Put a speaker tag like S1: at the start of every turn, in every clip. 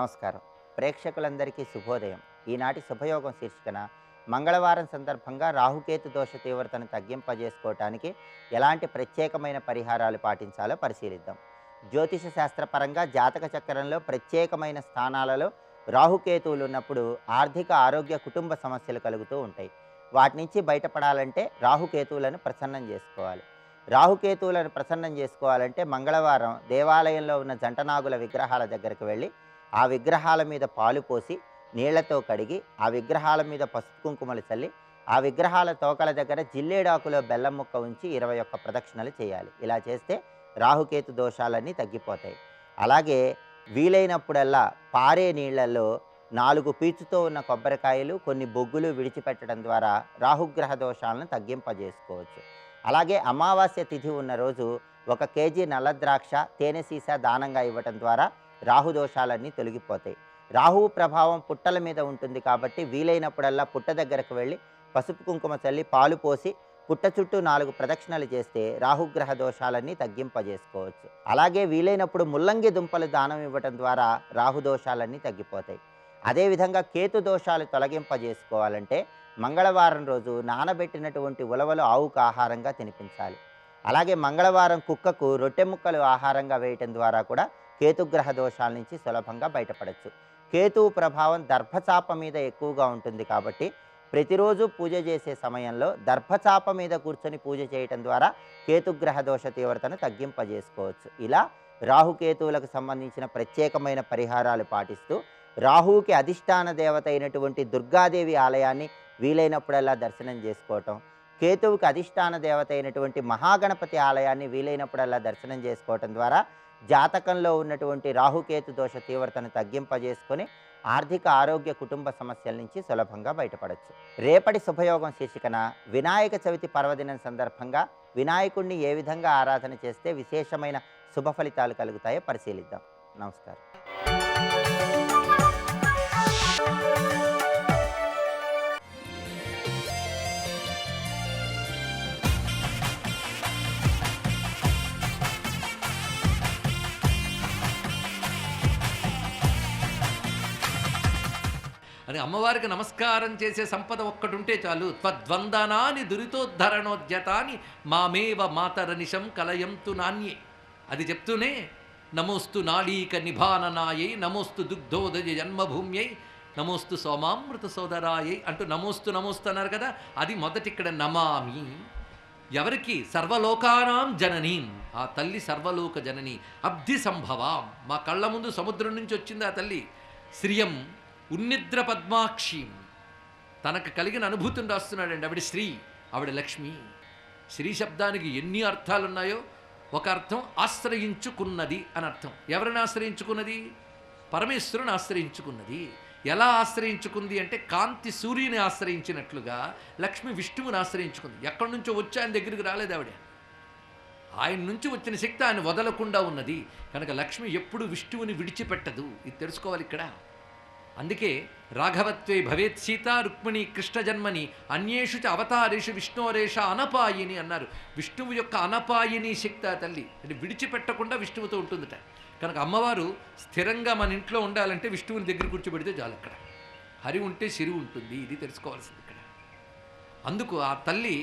S1: నమస్కారం. ప్రేక్షకులందరికీ శుభోదయం. ఈనాటి శుభయోగం శీర్షికన మంగళవారం సందర్భంగా రాహుకేతు దోష తీవ్రతను తగ్గింపజేసుకోవటానికి ఎలాంటి ప్రత్యేకమైన పరిహారాలు పాటించాలో పరిశీలిద్దాం. జ్యోతిష శాస్త్రపరంగా జాతక చక్రంలో ప్రత్యేకమైన స్థానాలలో రాహుకేతువులు ఉన్నప్పుడు ఆర్థిక, ఆరోగ్య, కుటుంబ సమస్యలు కలుగుతూ ఉంటాయి. వాటి నుంచి బయటపడాలంటే రాహుకేతువులను ప్రసన్నం చేసుకోవాలి. రాహుకేతువులను ప్రసన్నం చేసుకోవాలంటే మంగళవారం దేవాలయంలో ఉన్న జంటనాగుల విగ్రహాల దగ్గరికి వెళ్ళి ఆ విగ్రహాల మీద పాలు పోసి నీళ్లతో కడిగి ఆ విగ్రహాల మీద పసుపు కుంకుమలు చల్లి ఆ విగ్రహాల తోకల దగ్గర జిల్లేడాకులో బెల్లం ముక్క ఉంచి 21 ప్రదక్షిణలు చేయాలి. ఇలా చేస్తే రాహుకేతు దోషాలన్నీ తగ్గిపోతాయి. అలాగే వీలైనప్పుడల్లా పారే నీళ్లలో 4 పీచుతో ఉన్న కొబ్బరికాయలు, కొన్ని బొగ్గులు విడిచిపెట్టడం ద్వారా రాహుగ్రహ దోషాలను తగ్గింపజేసుకోవచ్చు. అలాగే అమావాస్య తిథి ఉన్న రోజు 1 కేజీ నల్ల ద్రాక్ష, తేనె సీసా దానంగా ఇవ్వటం ద్వారా రాహుదోషాలన్నీ తొలగిపోతాయి. రాహువు ప్రభావం పుట్టల మీద ఉంటుంది కాబట్టి వీలైనప్పుడల్లా పుట్ట దగ్గరకు వెళ్ళి పసుపు కుంకుమ చల్లి పాలు పోసి పుట్ట చుట్టూ 4 ప్రదక్షిణలు చేస్తే రాహుగ్రహ దోషాలన్నీ తగ్గింపజేసుకోవచ్చు. అలాగే వీలైనప్పుడు ముల్లంగి దుంపలు దానం ఇవ్వటం ద్వారా రాహుదోషాలన్నీ తగ్గిపోతాయి. అదేవిధంగా కేతు దోషాలు తొలగింపజేసుకోవాలంటే మంగళవారం రోజు నానబెట్టినటువంటి ఉలవలు ఆవుకు ఆహారంగా తినిపించాలి. అలాగే మంగళవారం కుక్కకు రొట్టె ముక్కలు ఆహారంగా వేయటం ద్వారా కూడా కేతుగ్రహ దోషాల నుంచి సులభంగా బయటపడవచ్చు. కేతువు ప్రభావం దర్భచాప మీద ఎక్కువగా ఉంటుంది కాబట్టి ప్రతిరోజు పూజ చేసే సమయంలో దర్భచాప మీద కూర్చొని పూజ చేయటం ద్వారా కేతుగ్రహ దోష తీవ్రతను తగ్గింపజేసుకోవచ్చు. ఇలా రాహుకేతువులకు సంబంధించిన ప్రత్యేకమైన పరిహారాలు పాటిస్తూ రాహువుకి అధిష్టాన దేవత అయినటువంటి దుర్గాదేవి ఆలయాన్ని వీలైనప్పుడల్లా దర్శనం చేసుకోవటం, కేతువుకి అధిష్టాన దేవత అయినటువంటి మహాగణపతి ఆలయాన్ని వీలైనప్పుడల్లా దర్శనం చేసుకోవటం ద్వారా జాతకంలో ఉన్నటువంటి రాహుకేతు దోష తీవ్రతను తగ్గింపజేసుకొని ఆర్థిక, ఆరోగ్య, కుటుంబ సమస్యల నుంచి సులభంగా బయటపడవచ్చు. రేపటి శుభయోగం శీర్షికన వినాయక చవితి పర్వదినం సందర్భంగా వినాయకుడిని ఏ విధంగా ఆరాధన చేస్తే విశేషమైన శుభ ఫలితాలు కలుగుతాయో పరిశీలిద్దాం. నమస్కారం.
S2: అని అమ్మవారికి నమస్కారం చేసే సంపద ఒక్కటుంటే చాలు. త్వద్వందనాని దురితోద్ధరణోద్యతాని మామేవ మాతరనిశం కలయంతు నాణ్యే. అది చెప్తూనే నమోస్తు నాళీక నిభాననాయై, నమోస్తు దుగ్ధోదయ జన్మభూమ్యై, నమోస్తు సోమామృత సోదరాయై అంటూ నమోస్తు నమోస్తు అన్నారు కదా. అది మొదటి ఇక్కడ నమామి. ఎవరికి? సర్వలోకానాం జననీం. ఆ తల్లి సర్వలోక జనని, అబ్ధి సంభవాం. మా కళ్ళ ముందు సముద్రం నుంచి వచ్చింది ఆ తల్లి. శ్రియం ఉన్నిద్ర పద్మాక్షి. తనకు కలిగిన అనుభూతిని రాస్తున్నాడండి. ఆవిడ శ్రీ, ఆవిడ లక్ష్మి. శ్రీ శబ్దానికి ఎన్ని అర్థాలున్నాయో ఒక అర్థం ఆశ్రయించుకున్నది అని అర్థం. ఎవరిని ఆశ్రయించుకున్నది? పరమేశ్వరుని ఆశ్రయించుకున్నది. ఎలా ఆశ్రయించుకుంది అంటే కాంతి సూర్యుని ఆశ్రయించినట్లుగా లక్ష్మి విష్ణువుని ఆశ్రయించుకుంది. ఎక్కడి నుంచో వచ్చి ఆయన దగ్గరికి రాలేదు ఆవిడ. ఆయన నుంచి వచ్చిన శక్తి ఆయన వదలకుండా ఉన్నది కనుక లక్ష్మి ఎప్పుడు విష్ణువుని విడిచిపెట్టదు. ఇది తెలుసుకోవాలి ఇక్కడ. అందుకే రాఘవత్వే భవేత్ సీత రుక్మిణి కృష్ణ జన్మని అన్యేషు చ అవతారేషు విష్ణోరేష అనపాయిని అన్నారు. విష్ణువు యొక్క అనపాయిని శక్తి ఆ తల్లి. అంటే విడిచిపెట్టకుండా విష్ణువుతో ఉంటుందట. కనుక అమ్మవారు స్థిరంగా మన ఇంట్లో ఉండాలంటే విష్ణువుని దగ్గర కూర్చోబెడితే చాలు. అక్కడ హరి ఉంటే సిరి ఉంటుంది. ఇది తెలుసుకోవాల్సింది ఇక్కడ. అందుకు ఆ తల్లి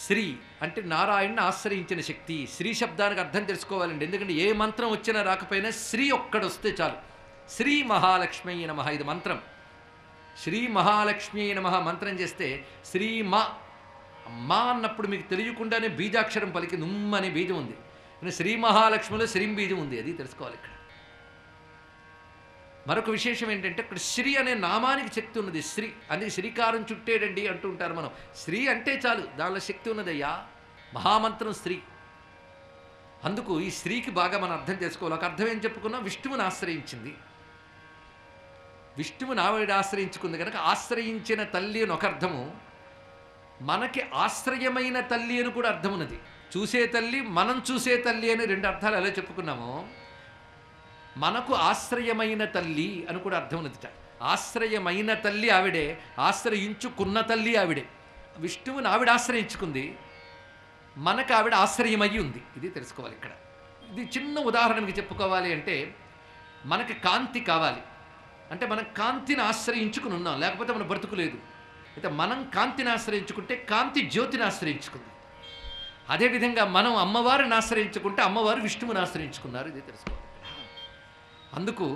S2: శ్రీ అంటే నారాయణని ఆశ్రయించిన శక్తి. శ్రీ శబ్దానికి అర్థం తెలుసుకోవాలండి. ఎందుకంటే ఏ మంత్రం వచ్చినా రాకపోయినా శ్రీ ఒక్కడొస్తే చాలు. శ్రీ మహాలక్ష్మీ నమః ఇది మంత్రం. శ్రీ మహాలక్ష్మీ నమః మంత్రం చేస్తే శ్రీ మా అన్నప్పుడు మీకు తెలియకుండానే బీజాక్షరం పలికి నుమ్మ అనే బీజం ఉంది. శ్రీ మహాలక్ష్మిలో శ్రీం బీజం ఉంది. అది తెలుసుకోవాలి ఇక్కడ. మరొక విశేషం ఏంటంటే ఇక్కడ శ్రీ అనే నామానికి శక్తి ఉన్నది. శ్రీ అందుకే శ్రీకారం చుట్టేడండి అంటూ ఉంటారు మనం. శ్రీ అంటే చాలు, దానిలో శక్తి ఉన్నదయ్యా. మహామంత్రం శ్రీ. అందుకు ఈ స్త్రీకి బాగా మనం అర్థం చేసుకోవాలి. ఒక అర్థం ఏం చెప్పుకున్నాం? విష్ణువుని ఆశ్రయించింది. విష్ణువుని ఆవిడ ఆశ్రయించుకుంది కనుక ఆశ్రయించిన తల్లి అని ఒక అర్థము, మనకి ఆశ్రయమైన తల్లి అని కూడా అర్థం ఉన్నది. చూసే తల్లి, మనం చూసే తల్లి అని 2 అర్థాలు ఎలా చెప్పుకున్నామో మనకు ఆశ్రయమైన తల్లి అని కూడా అర్థం ఉన్నదిట. ఆశ్రయమైన తల్లి ఆవిడే, ఆశ్రయించుకున్న తల్లి ఆవిడే. విష్ణువుని ఆవిడ ఆశ్రయించుకుంది, మనకు ఆవిడ ఆశ్రయమయ్యి ఉంది. ఇది తెలుసుకోవాలి ఇక్కడ. ఇది చిన్న ఉదాహరణ మీకు చెప్పుకోవాలి అంటే మనకి కాంతి కావాలి అంటే మనం కాంతిని ఆశ్రయించుకుని ఉన్నాం, లేకపోతే మన బ్రతుకు లేదు. అయితే మనం కాంతిని ఆశ్రయించుకుంటే కాంతి జ్యోతిని ఆశ్రయించుకుంది. అదేవిధంగా మనం అమ్మవారిని ఆశ్రయించుకుంటే అమ్మవారు విష్ణువుని ఆశ్రయించుకున్నారు. ఇది తెలుసుకోవాలి. అందుకు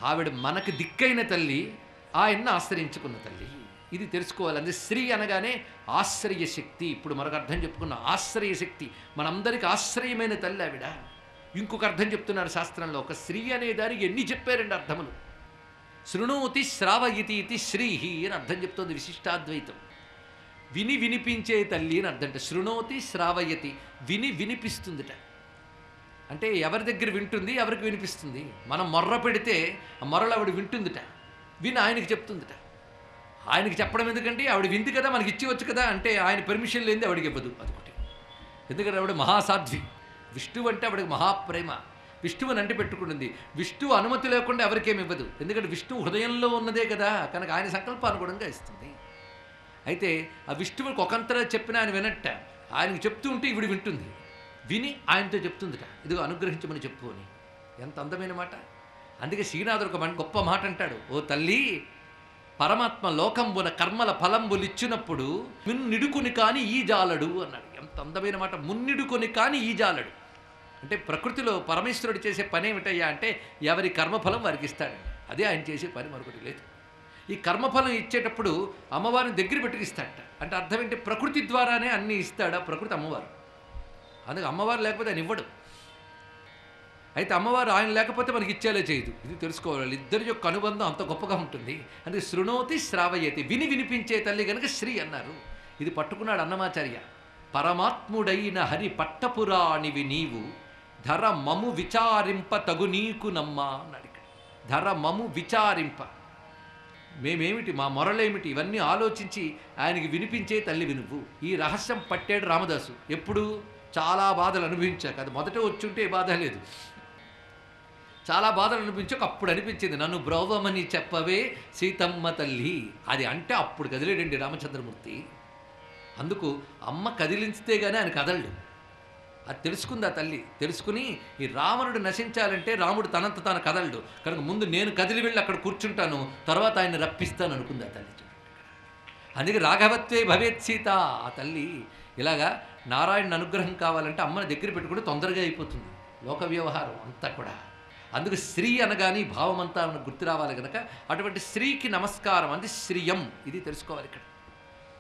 S2: ఆవిడ మనకు దిక్కైన తల్లి, ఆయన్ని ఆశ్రయించుకున్న తల్లి. ఇది తెలుసుకోవాలి. అందుకే శ్రీ అనగానే ఆశ్రయ శక్తి. ఇప్పుడు మరొక అర్థం చెప్పుకున్న ఆశ్రయ శక్తి, మనందరికీ ఆశ్రయమైన తల్లి ఆవిడ. ఇంకొక అర్థం చెప్తున్నారు శాస్త్రంలో. ఒక శ్రీ అనే దానికి ఎన్ని చెప్పారండి అర్థములు. శృణోతి శ్రావయితి ఇది శ్రీహి అని అర్థం చెప్తోంది విశిష్టాద్వైతం. విని వినిపించే తల్లి అని అర్థం. శృణోతి శ్రావయతి, విని వినిపిస్తుందిట. అంటే ఎవరి దగ్గర వింటుంది, ఎవరికి వినిపిస్తుంది. మనం మొర్ర పెడితే ఆ మొర్రలు ఆవిడ వింటుందిట, విని ఆయనకి చెప్తుందిట. ఆయనకి చెప్పడం ఎందుకంటే ఆవిడ వింది కదా, మనకి ఇచ్చేవచ్చు కదా. అంటే ఆయన పర్మిషన్ లేనిది ఆవిడకి ఇవ్వదు. అదొకటి. ఎందుకంటే ఆవిడ మహాసాధ్వి. విష్ణువు అంటే ఆవిడకి మహాప్రేమ. విష్ణువుని అంటి పెట్టుకుంటుంది. విష్ణువు అనుమతి లేకుండా ఎవరికేమి ఇవ్వదు. ఎందుకంటే విష్ణువు హృదయంలో ఉన్నదే కదా, కనుక ఆయన సంకల్పానుగుణంగా ఇస్తుంది. అయితే ఆ విష్ణువుకి ఒకంతరా చెప్పిన ఆయన వినట్ట, ఆయనకి చెప్తూ ఉంటే ఇవిడు వింటుంది, విని ఆయనతో చెప్తుందిట, ఇదిగో అనుగ్రహించమని చెప్పు అని. ఎంత అందమైన మాట. అందుకే శ్రీనాథుడు ఒక గొప్ప మాట అంటాడు. ఓ తల్లి, పరమాత్మ లోకంబున కర్మల ఫలంబులిచ్చినప్పుడు మున్నిడుకుని కాని ఈ జాలడు అన్నాడు. ఎంత అందమైన మాట. మున్నిడుకొని కాని ఈ జాలడు అంటే ప్రకృతిలో పరమేశ్వరుడు చేసే పని ఏమిటయ్యా అంటే ఎవరి కర్మఫలం వారికి ఇస్తాడండి. అదే ఆయన చేసే పని, మరొకటి లేదు. ఈ కర్మఫలం ఇచ్చేటప్పుడు అమ్మవారిని దగ్గర పెట్టుకిస్తాడట. అంటే అర్థం ఏంటి? ప్రకృతి ద్వారానే అన్నీ ఇస్తాడా ప్రకృతి, అమ్మవారు. అందుకే అమ్మవారు లేకపోతే ఆయన ఇవ్వడు. అయితే అమ్మవారు ఆయన లేకపోతే మనకి ఇచ్చేలా చేయదు. ఇది తెలుసుకోవాలి. ఇద్దరి యొక్క అనుబంధం అంత గొప్పగా ఉంటుంది. అందుకే శృణోతి శ్రావయతి, విని వినిపించే తల్లి కనుక శ్రీ అన్నారు. ఇది పట్టుకున్నాడు అన్నమాచార్య. పరమాత్ముడైన హరి పట్టపురాణివి నీవు, ధర మము విచారింప తగు నీకు నమ్మా అన్నాడు ఇక్కడ. ధర మము విచారింప, మేమేమిటి, మా మొరలేమిటి, ఇవన్నీ ఆలోచించి ఆయనకి వినిపించే తల్లి వినువు. ఈ రహస్యం పట్టాడు రామదాసు. ఎప్పుడు? చాలా బాధలు అనుభవించాక. అది మొదట వచ్చుంటే బాధ లేదు. చాలా బాధలు అనిపించాక అప్పుడు అనిపించింది, నన్ను బ్రోవమని చెప్పవే సీతమ్మ తల్లి. అది అంటే అప్పుడు కదిలేడండి రామచంద్రమూర్తి. అందుకు అమ్మ కదిలించితే కానీ ఆయన కదలడు. అది తెలుసుకుంది ఆ తల్లి. తెలుసుకుని ఈ రావణుడు నశించాలంటే రాముడు తనంత తాను కదలడు కనుక ముందు నేను కదిలి వెళ్ళి అక్కడ కూర్చుంటాను, తర్వాత ఆయన రప్పిస్తాను అనుకుంది ఆ తల్లి. అందుకే రాఘవత్వే భవేత్ సీత. ఆ తల్లి ఇలాగా నారాయణ అనుగ్రహం కావాలంటే అమ్మని దగ్గర పెట్టుకుంటే తొందరగా అయిపోతుంది లోక వ్యవహారం అంతా కూడా. అందుకు శ్రీ అనగాని భావం అంతా గుర్తు రావాలి కనుక అటువంటి శ్రీకి నమస్కారం. అది శ్రియం. ఇది తెలుసుకోవాలి ఇక్కడ.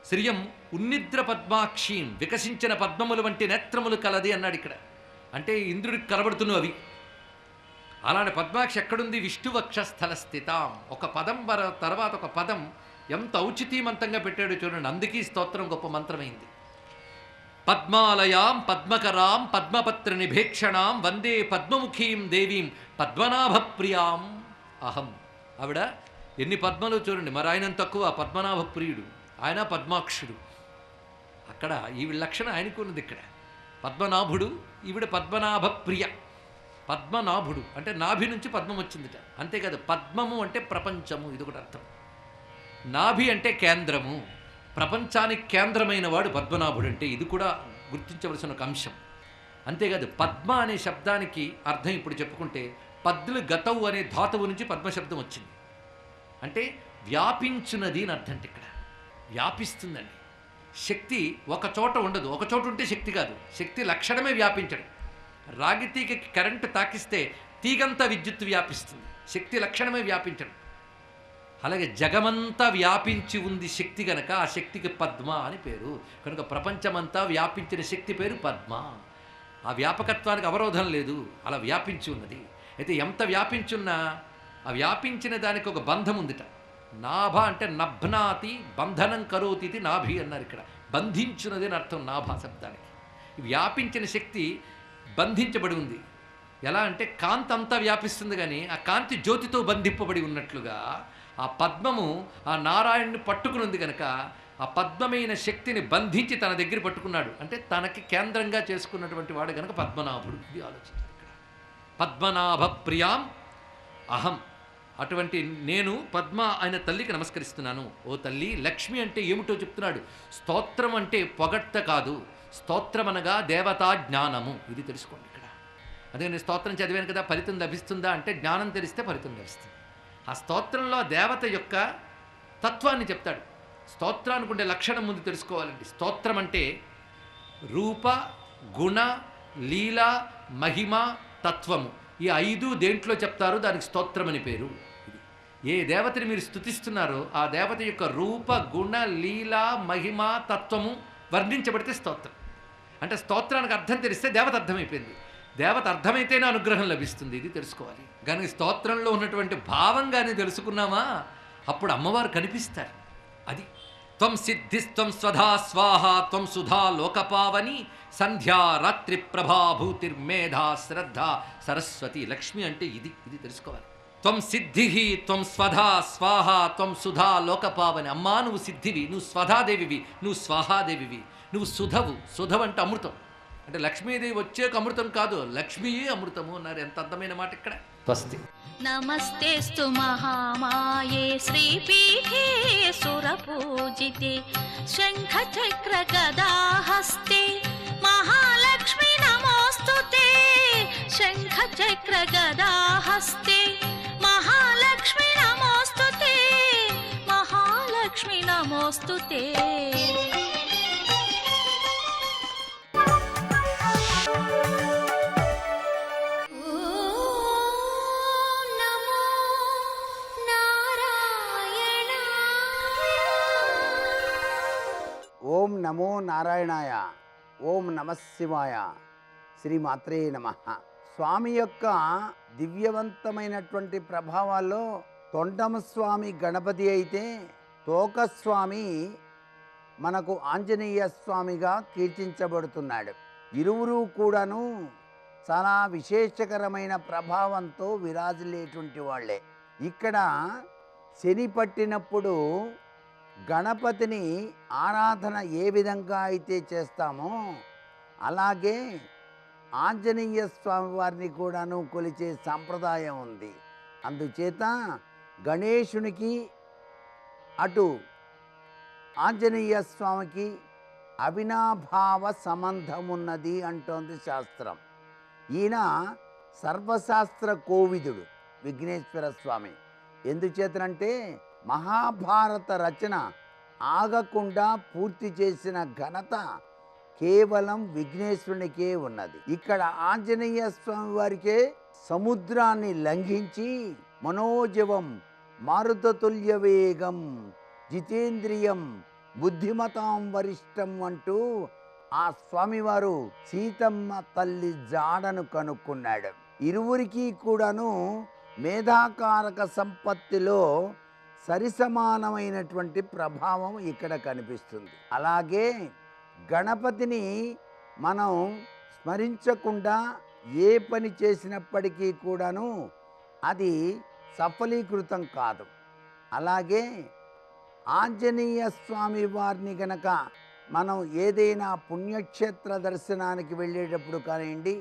S2: శ్రియం ఉన్నిద్ర పద్మాక్షీం, వికసించిన పద్మములు వంటి నేత్రములు కలది అన్నాడు ఇక్కడ. అంటే ఇంద్రుడికి కనబడుతున్నవి అవి. అలాంటి పద్మాక్షి ఎక్కడుంది? విష్ణువక్షస్థల స్థితాం. ఒక పదం తర్వాత ఒక పదం ఎంత ఔచితీమంతంగా పెట్టాడో చూడండి. అందుకీ స్తోత్రం గొప్ప మంత్రమైంది. పద్మాలయాం పద్మకరాం పద్మపత్ర నిభేక్షణాం వందే పద్మముఖీం దేవీం పద్మనాభప్రియాం అహం. ఆవిడ ఎన్ని పద్మలు చూడండి. మరి ఆయన తక్కువ పద్మనాభప్రియుడు, ఆయన పద్మాక్షుడు. అక్కడ ఈ లక్షణం ఆయనకు ఉన్నది. ఇక్కడ పద్మనాభుడు, ఈవిడ పద్మనాభప్రియ. పద్మనాభుడు అంటే నాభి నుంచి పద్మం వచ్చిందిట. అంతేకాదు, పద్మము అంటే ప్రపంచము, ఇది ఒకటి అర్థం. నాభి అంటే కేంద్రము, ప్రపంచానికి కేంద్రమైన వాడు పద్మనాభుడు. అంటే ఇది కూడా గుర్తించవలసిన ఒక అంశం. అంతేకాదు, పద్మ అనే శబ్దానికి అర్థం ఇప్పుడు చెప్పుకుంటే పద్లు గతవు అనే ధాతువు నుంచి పద్మశబ్దం వచ్చింది. అంటే వ్యాపించున్నది అని అర్థం. ఇక్కడ వ్యాపిస్తుందండి. శక్తి ఒక చోట ఉండదు. ఒక చోట ఉంటే శక్తి కాదు. శక్తి లక్షణమే వ్యాపించడం. రాగి తీగకి కరెంటు తాకిస్తే తీగంతా విద్యుత్ వ్యాపిస్తుంది. శక్తి లక్షణమే వ్యాపించడం. అలాగే జగమంతా వ్యాపించి ఉంది శక్తి గనక ఆ శక్తికి పద్మ అని పేరు. కనుక ప్రపంచమంతా వ్యాపించిన శక్తి పేరు పద్మ. ఆ వ్యాపకత్వానికి అవరోధం లేదు, అలా వ్యాపించి ఉన్నది. అయితే ఎంత వ్యాపించున్నా ఆ వ్యాపించిన దానికి ఒక బంధం ఉందిట. నాభ అంటే నభ్నాతి బంధనం కరోతి, ఇది నాభి అన్నారు ఇక్కడ. బంధించున్నది అని అర్థం నాభ శబ్దానికి. వ్యాపించిన శక్తి బంధించబడి ఉంది. ఎలా అంటే కాంతి అంతా వ్యాపిస్తుంది, కానీ ఆ కాంతి జ్యోతితో బంధింపబడి ఉన్నట్లుగా ఆ పద్మము ఆ నారాయణ్ణి పట్టుకుని ఉంది కనుక ఆ పద్మమైన శక్తిని బంధించి తన దగ్గర పట్టుకున్నాడు. అంటే తనకి కేంద్రంగా చేసుకున్నటువంటి వాడు కనుక పద్మనాభుడు. ఇది ఆలోచించారు ఇక్కడ. పద్మనాభ ప్రియాం అహం. అటువంటి నేను పద్మ ఆయన తల్లికి నమస్కరిస్తున్నాను. ఓ తల్లి, లక్ష్మి అంటే ఏమిటో చెప్తున్నాడు. స్తోత్రం అంటే పొగడ్త కాదు. స్తోత్రం అనగా దేవతా జ్ఞానము. ఇది తెలుసుకోండి ఇక్కడ. అదే నేను స్తోత్రం చదివాను కదా ఫలితం లభిస్తుందా అంటే జ్ఞానం తెలిస్తే ఫలితం లభిస్తుంది. ఆ స్తోత్రంలో దేవత యొక్క తత్వాన్ని చెప్తాడు. స్తోత్రానికి ఉండే లక్షణం ముందు తెలుసుకోవాలండి. స్తోత్రం అంటే రూప, గుణ, లీల, మహిమ, తత్వము, ఈ 5 దేంట్లో చెప్తారు, దానికి స్తోత్రం అని పేరు. ఏ దేవతని మీరు స్తుతిస్తున్నారో ఆ దేవత యొక్క రూప, గుణ, లీల, మహిమ, తత్వము వర్ణించబడితే స్తోత్రం. అంటే స్తోత్రానికి అర్థం తెలిస్తే దేవత అర్థమైపోయింది. దేవత అర్థమైతేనే అనుగ్రహం లభిస్తుంది. ఇది తెలుసుకోవాలి. కానీ స్తోత్రంలో ఉన్నటువంటి భావంగానే తెలుసుకున్నామా అప్పుడు అమ్మవారు కనిపిస్తారు. అది త్వం సిద్ధిస్త్వం స్వధా స్వాహ త్వం సుధా లోకపావని సంధ్యా రాత్రి ప్రభాభూతిర్మేధా శ్రద్ధ సరస్వతి లక్ష్మి అంటే ఇది తెలుసుకోవాలి. త్వం సిద్ధి త్వం స్వధా స్వాహ త్వం సుధా లోకపావని. అమ్మా నువ్వు సిద్ధివి, నువ్వు స్వధాదేవివి, నువ్వు స్వాహాదేవివి, నువ్వు సుధవు. సుధవు అంటే అమృతం. అంటే లక్ష్మీదేవి వచ్చేక అమృతం కాదు, లక్ష్మీయే అమృతము అన్నారు. ఎంత అందమైన మాట ఇక్కడ. స్వస్తి.
S3: నమస్తేస్తు మహామాయే శ్రీపీఠే సురపూజితే శంఖచక్ర గదాహస్తే మహాలక్ష్మి నమోస్తుతే. శంఖచక్ర గదాహస్తే మహాలక్ష్మి నమోస్తుతే. మహాలక్ష్మి నమోస్తుతే.
S4: ఓం నమో నారాయణాయ. ఓం నమః శివాయ. శ్రీమాత్రే నమః. స్వామి యొక్క దివ్యవంతమైనటువంటి ప్రభావాల్లో తొండమస్వామి గణపతి అయితే తోకస్వామి మనకు ఆంజనేయ స్వామిగా కీర్తించబడుతున్నాడు. ఇరువురు కూడాను చాలా విశేషకరమైన ప్రభావంతో విరాజిల్లేటువంటి వాళ్ళే. ఇక్కడ శని పట్టినప్పుడు గణపతిని ఆరాధన ఏ విధంగా అయితే చేస్తామో అలాగే ఆంజనేయ స్వామి వారిని కూడాను కొలిచే సంప్రదాయం ఉంది. అందుచేత గణేశునికి అటు ఆంజనేయ స్వామికి అవినాభావ సంబంధం ఉన్నది అంటోంది శాస్త్రం. ఈయన సర్వశాస్త్ర కోవిదుడు విఘ్నేశ్వర స్వామి. ఎందుచేతనంటే మహాభారత రచన ఆగకుండా పూర్తి చేసిన ఘనత కేవలం విఘ్నేశ్వరునికే ఉన్నది. ఇక్కడ ఆంజనేయ స్వామి వారికే సముద్రాన్ని లంఘించి మనోజవం మారుతతుల్య వేగం జితేంద్రియం బుద్ధిమతాం వరిష్టం అంటూ ఆ స్వామివారు సీతమ్మ తల్లి జాడను కనుక్కున్నాడు. ఇరువురికి కూడాను మేధాకారక సంపత్తిలో సరిసమానమైనటువంటి ప్రభావం ఇక్కడ కనిపిస్తుంది. అలాగే గణపతిని మనం స్మరించకుండా ఏ పని చేసినప్పటికీ కూడాను అది సఫలీకృతం కాదు. అలాగే ఆంజనేయ స్వామి వారిని గనక మనం ఏదైనా పుణ్యక్షేత్ర దర్శనానికి వెళ్ళేటప్పుడు కానివ్వండి,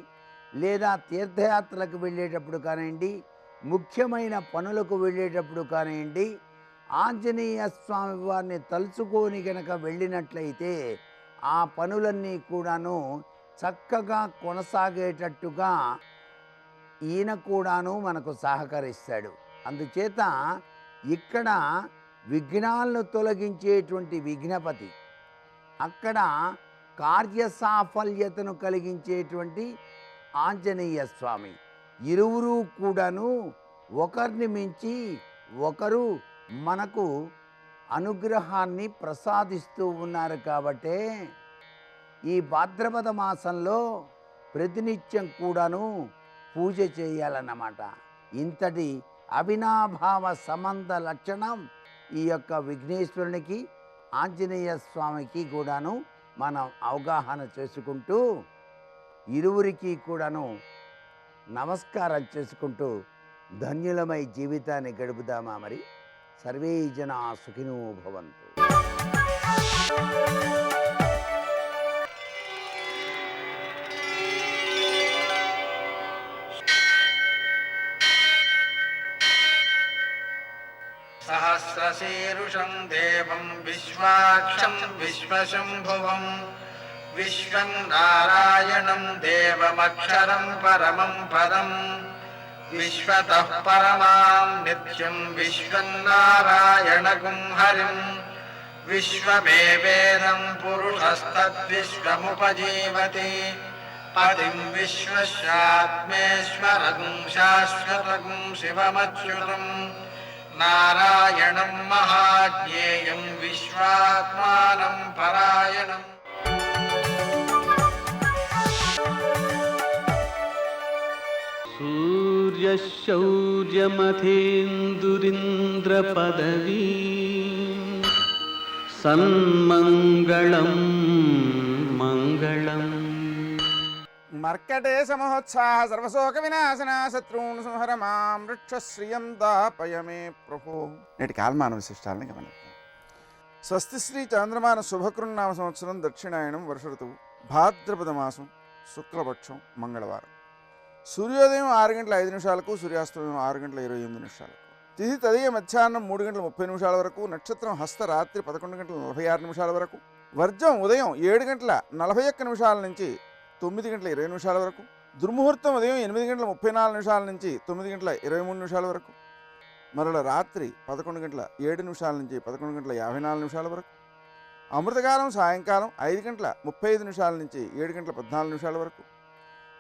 S4: లేదా తీర్థయాత్రలకు వెళ్ళేటప్పుడు కానివ్వండి, ముఖ్యమైన పనులకు వెళ్ళేటప్పుడు కానివ్వండి, ఆంజనేయ స్వామి వారిని తలుచుకొని గనక వెళ్ళినట్లయితే ఆ పనులన్నీ కూడాను చక్కగా కొనసాగేటట్టుగా ఈయన కూడాను మనకు సహకరిస్తాడు. అందుచేత ఇక్కడ విఘ్నాలను తొలగించేటువంటి విఘ్నపతి, అక్కడ కార్యసాఫల్యతను కలిగించేటువంటి ఆంజనేయ స్వామి. ఇరువురు కూడాను ఒకరిని మించి ఒకరు మనకు అనుగ్రహాన్ని ప్రసాదిస్తూ ఉన్నారు. కాబట్టే ఈ భాద్రపద మాసంలో ప్రతినిత్యం కూడాను పూజ చేయాలన్నమాట. ఇంతటి అవినాభావ సంబంధ లక్షణం ఈ యొక్క విఘ్నేశ్వరునికి ఆంజనేయ స్వామికి కూడాను మనం అవగాహన చేసుకుంటూ ఇరువురికి కూడాను నమస్కారం చేసుకుంటూ ధన్యులమై జీవితాన్ని గడుపుదామా. మరి సర్వే జనా సుఖినో భవంతు.
S5: సహస్రశీరుషం దేవం విశ్వాక్షం విశ్వశంభువం విశ్వం నారాయణం దేవమక్షరం పరమం పదం విశ్వతః పరమాం నిత్యం విశ్వం నారాయణగుం హరిం విశ్వమేవేదం పురుషస్తద్విశ్వముపజీవతి పదిం విశ్వస్యాత్మేశ్వరగుం శాశ్వతగుం శివమచ్యుతం నారాయణం మహాజ్ఞేయం విశ్వాత్మానం పరాయణం.
S6: సూర్యశౌర్యమథేందురింద్రపదవీ సన్మంగళం మంగళం.
S7: మర్కటే సమహోత్సాహ సర్వశోక వినాశన శత్రువును సంహర మాం వృక్షశ్రియం దాపయ మే ప్రభో. నేటి కాలమాన విశిష్టాలను గమనిద్దాం. స్వస్తి శ్రీ చాంద్రమాన శుభకృన్నామ సంవత్సరం దక్షిణాయనం వర్ష ఋతువు భాద్రపద మాసం శుక్లపక్షం మంగళవారం. సూర్యోదయం 6:05 సూర్యాస్తమయం 6:28. తిథి తదియ మధ్యాహ్నం 3:30 వరకు. నక్షత్రం హస్త రాత్రి 11:46 వరకు. వర్జం ఉదయం 7:41 నుంచి 9:20 వరకు. దుర్ముహూర్తం ఉదయం 8:34 నుంచి 9:23 వరకు. మరల రాత్రి 11:07 నుంచి 11:54 వరకు. అమృతకాలం సాయంకాలం 5:35 నుంచి 7:14 వరకు.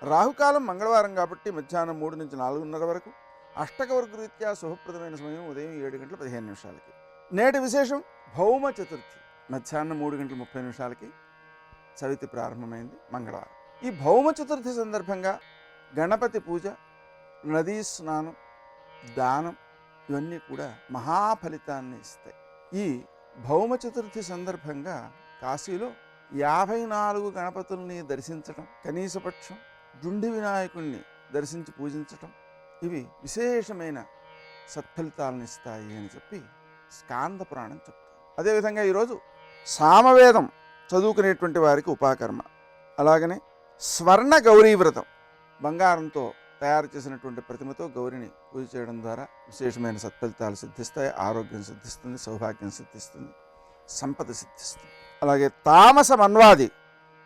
S7: రాహుకాలం మంగళవారం కాబట్టి మధ్యాహ్నం 3 నుంచి 4:30 వరకు. అష్టకవర్గ రీత్యా శుభప్రదమైన సమయం ఉదయం 7:15. నేటి విశేషం భౌమ చతుర్థి. మధ్యాహ్నం 3:30 చవితి ప్రారంభమైంది మంగళవారం. ఈ భౌమ చతుర్థి సందర్భంగా గణపతి పూజ, నదీ స్నానం, దానం ఇవన్నీ కూడా మహాఫలితాన్ని ఇస్తాయి. ఈ భౌమ చతుర్థి సందర్భంగా కాశీలో 54 గణపతుల్ని దర్శించటం, కనీసపక్షం డుండి వినాయకుణ్ణి దర్శించి పూజించటం ఇవి విశేషమైన సత్ఫలితాలను ఇస్తాయి అని చెప్పి స్కాంద పురాణం చెప్తారు. అదేవిధంగా ఈరోజు సామవేదం చదువుకునేటువంటి వారికి ఉపాకర్మ. అలాగనే స్వర్ణ గౌరీ వ్రతం, బంగారంతో తయారు చేసినటువంటి ప్రతిమతో గౌరిని పూజ చేయడం ద్వారా విశేషమైన సత్ఫలితాలు సిద్ధిస్తాయి. ఆరోగ్యం సిద్ధిస్తుంది, సౌభాగ్యం సిద్ధిస్తుంది, సంపద సిద్ధిస్తుంది. అలాగే తామస మన్వాది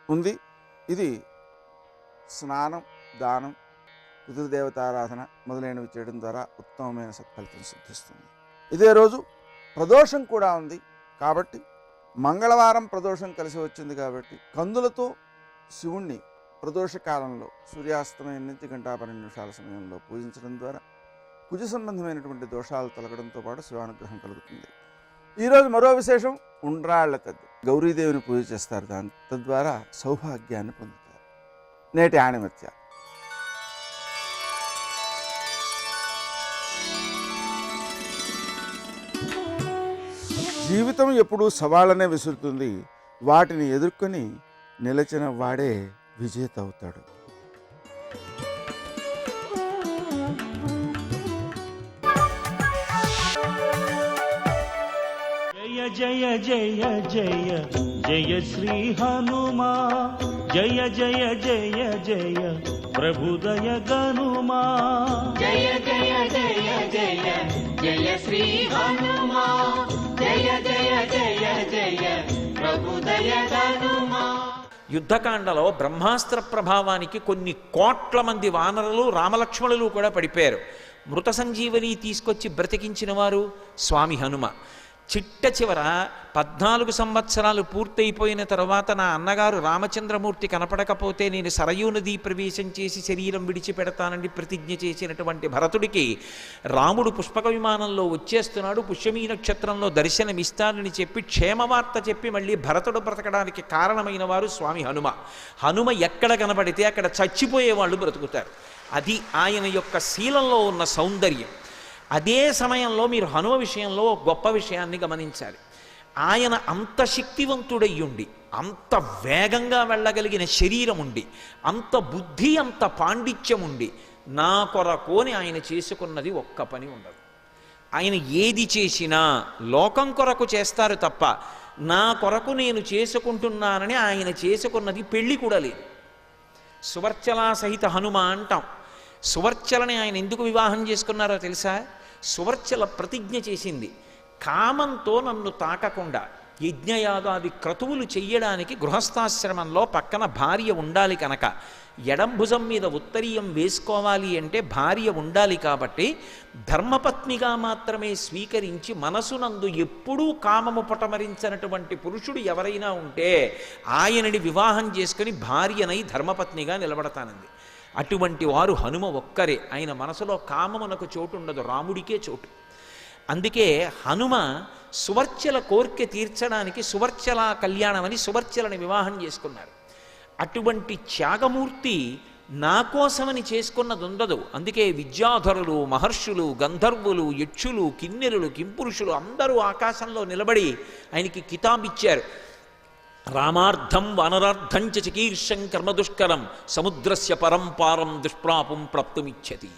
S7: ఉంది. ఇది స్నానం, దానం, పితృదేవతారాధన మొదలైనవి చేయడం ద్వారా ఉత్తమమైన సత్ఫలితం సిద్ధిస్తుంది. ఇదే రోజు ప్రదోషం కూడా ఉంది కాబట్టి మంగళవారం ప్రదోషం కలిసి వచ్చింది కాబట్టి కందులతో శివుణ్ణి ప్రదోష కాలంలో సూర్యాస్తమయం నుంచి 1:12 సమయంలో పూజించడం ద్వారా కుజ సంబంధమైనటువంటి దోషాలు తొలగడంతో పాటు శివానుగ్రహం కలుగుతుంది. ఈరోజు మరో విశేషం ఉండ్రాళ్ల తద్ది. గౌరీదేవిని పూజ చేస్తారు, తద్వారా సౌభాగ్యాన్ని పొందుతారు. నేటి ఆణిమత్య. జీవితం ఎప్పుడూ సవాళ్ళనే విసురుతుంది. వాటిని ఎదుర్కొని నిలచిన వాడే విజేత అవుతాడు.
S6: జయ జయ జయ జయ జయ శ్రీ హనుమా, జయ జయ జయ జయ ప్రభుదయ గనుమా.
S8: జయ జయ జయ జయ జయ శ్రీ హనుమా, జయ జయ జయ జయ ప్రభుదయ గనుమా.
S9: యుద్ధకాండలో బ్రహ్మాస్త్ర ప్రభావానికి కొన్ని కోట్ల మంది వానరులు రామలక్ష్మణులు కూడా పడిపోయారు. మృత సంజీవని తీసుకొచ్చి బ్రతికించిన వారు స్వామి హనుమ. చిట్ట చివర 14 సంవత్సరాలు పూర్తయిపోయిన తర్వాత నా అన్నగారు రామచంద్రమూర్తి కనపడకపోతే నేను సరయూ నదీ ప్రవేశం చేసి శరీరం విడిచిపెడతానని ప్రతిజ్ఞ చేసినటువంటి భరతుడికి రాముడు పుష్పక విమానంలో వచ్చేస్తున్నాడు, పుష్యమీ నక్షత్రంలో దర్శనమిస్తానని చెప్పి క్షేమవార్త చెప్పి మళ్ళీ భరతుడు బ్రతకడానికి కారణమైన వారు స్వామి హనుమ. హనుమ ఎక్కడ కనపడితే అక్కడ చచ్చిపోయేవాళ్ళు బ్రతుకుతారు. అది ఆయన యొక్క శీలంలో ఉన్న సౌందర్యం. అదే సమయంలో మీరు హనుమ విషయంలో గొప్ప విషయాన్ని గమనించాలి. ఆయన అంత శక్తివంతుడయ్యుండి, అంత వేగంగా వెళ్ళగలిగిన శరీరం ఉండి, అంత బుద్ధి, అంత పాండిత్యం ఉండి, నా కొరకోని ఆయన చేసుకున్నది ఒక్క పని ఉండదు. ఆయన ఏది చేసినా లోకం కొరకు చేస్తారు తప్ప నా కొరకు నేను చేసుకుంటున్నానని ఆయన చేసుకున్నది పెళ్ళి కూడా లేదు. సువర్చలా సహిత హనుమ అంటాం. సువర్చలని ఆయన ఎందుకు వివాహం చేసుకున్నారో తెలుసా? సువర్చల ప్రతిజ్ఞ చేసింది, కామంతో నన్ను తాకకుండా, యజ్ఞయాగాది క్రతువులు చెయ్యడానికి గృహస్థాశ్రమంలో పక్కన భార్య ఉండాలి కనుక, ఎడం భుజం మీద ఉత్తరీయం వేసుకోవాలి అంటే భార్య ఉండాలి కాబట్టి ధర్మపత్నిగా మాత్రమే స్వీకరించి మనసునందు ఎప్పుడూ కామము పటమరించినటువంటి పురుషుడు ఎవరైనా ఉంటే ఆయనని వివాహం చేసుకుని భార్యనై ధర్మపత్నిగా నిలబడతానంది. అటువంటి వారు హనుమ ఒక్కరే. ఆయన మనసులో కామమునకు చోటు ఉండదు, రాముడికే చోటు. అందుకే హనుమ సువర్చల కోర్కె తీర్చడానికి సువర్చల కళ్యాణం అని సువర్చలని వివాహం చేసుకున్నారు. అటువంటి త్యాగమూర్తి నా కోసమని చేసుకున్నది ఉండదు. అందుకే విద్యాధరులు, మహర్షులు, గంధర్వులు, యక్షులు, కిన్నెరులు, కింపురుషులు అందరూ ఆకాశంలో నిలబడి ఆయనకి కితాబిచ్చారు. రామార్థం వానరార్థం చ చికీర్షం కర్మదుష్కరం సముద్రస్య పరంపారం దుష్ప్రాపం ప్రాప్తుమిచ్చతి.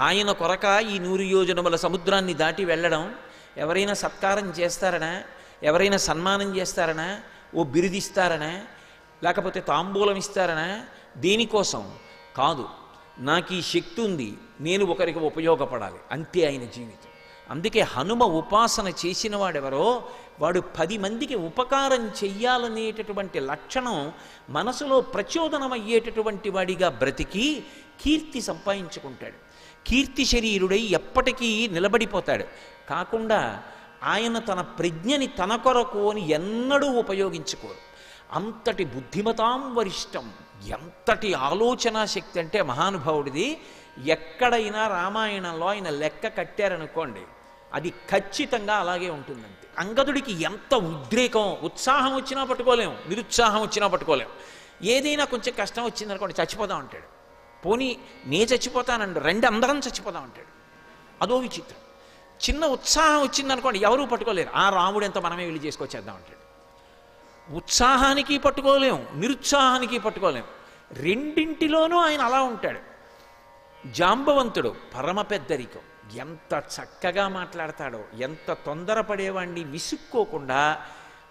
S9: ఆయన కొరక ఈ 100 యోజనముల సముద్రాన్ని దాటి వెళ్ళడం ఎవరైనా సత్కారం చేస్తారనా, ఎవరైనా సన్మానం చేస్తారనా, ఓ బిరుదిస్తారనా, లేకపోతే తాంబూలం ఇస్తారనా, దేనికోసం కాదు. నాకు ఈ శక్తి ఉంది, నేను ఒకరికి ఉపయోగపడాలి, అంతే ఆయన జీవితం. అందుకే హనుమ ఉపాసన చేసిన వాడెవరో వాడు 10 మందికి ఉపకారం చెయ్యాలనేటటువంటి లక్షణం మనసులో ప్రచోదనమయ్యేటటువంటి వాడిగా బ్రతికి కీర్తి సంపాదించుకుంటాడు. కీర్తి శరీరుడై ఎప్పటికీ నిలబడిపోతాడు. కాకుండా ఆయన తన ప్రజ్ఞని తన కొరకు అని ఎన్నడూ ఉపయోగించుకోరు. అంతటి బుద్ధిమతాం వరిష్టం, ఎంతటి ఆలోచనా శక్తి అంటే మహానుభావుడిది. ఎక్కడైనా రామాయణంలో ఆయన లెక్క కట్టారనుకోండి, అది ఖచ్చితంగా అలాగే ఉంటుందంతే. అంగదుడికి ఎంత ఉద్రేకం, ఉత్సాహం వచ్చినా పట్టుకోలేం, నిరుత్సాహం వచ్చినా పట్టుకోలేం. ఏదైనా కొంచెం కష్టం వచ్చిందనుకోండి చచ్చిపోదాం అంటాడు. పోనీ నే చచ్చిపోతానండి, రండి అందరం చచ్చిపోదాం అంటాడు. అదో విచిత్రం. చిన్న ఉత్సాహం వచ్చిందనుకోండి ఎవరూ పట్టుకోలేరు. ఆ రాముడు ఎంత మనమే వెళ్ళి చేసుకొచ్చేద్దాం అంటాడు. ఉత్సాహానికి పట్టుకోలేం, నిరుత్సాహానికి పట్టుకోలేం. రెండింటిలోనూ ఆయన అలా ఉంటాడు. జాంబవంతుడు పరమ పెద్దరికం, ఎంత చక్కగా మాట్లాడతాడో, ఎంత తొందరపడేవాడిని విసుక్కోకుండా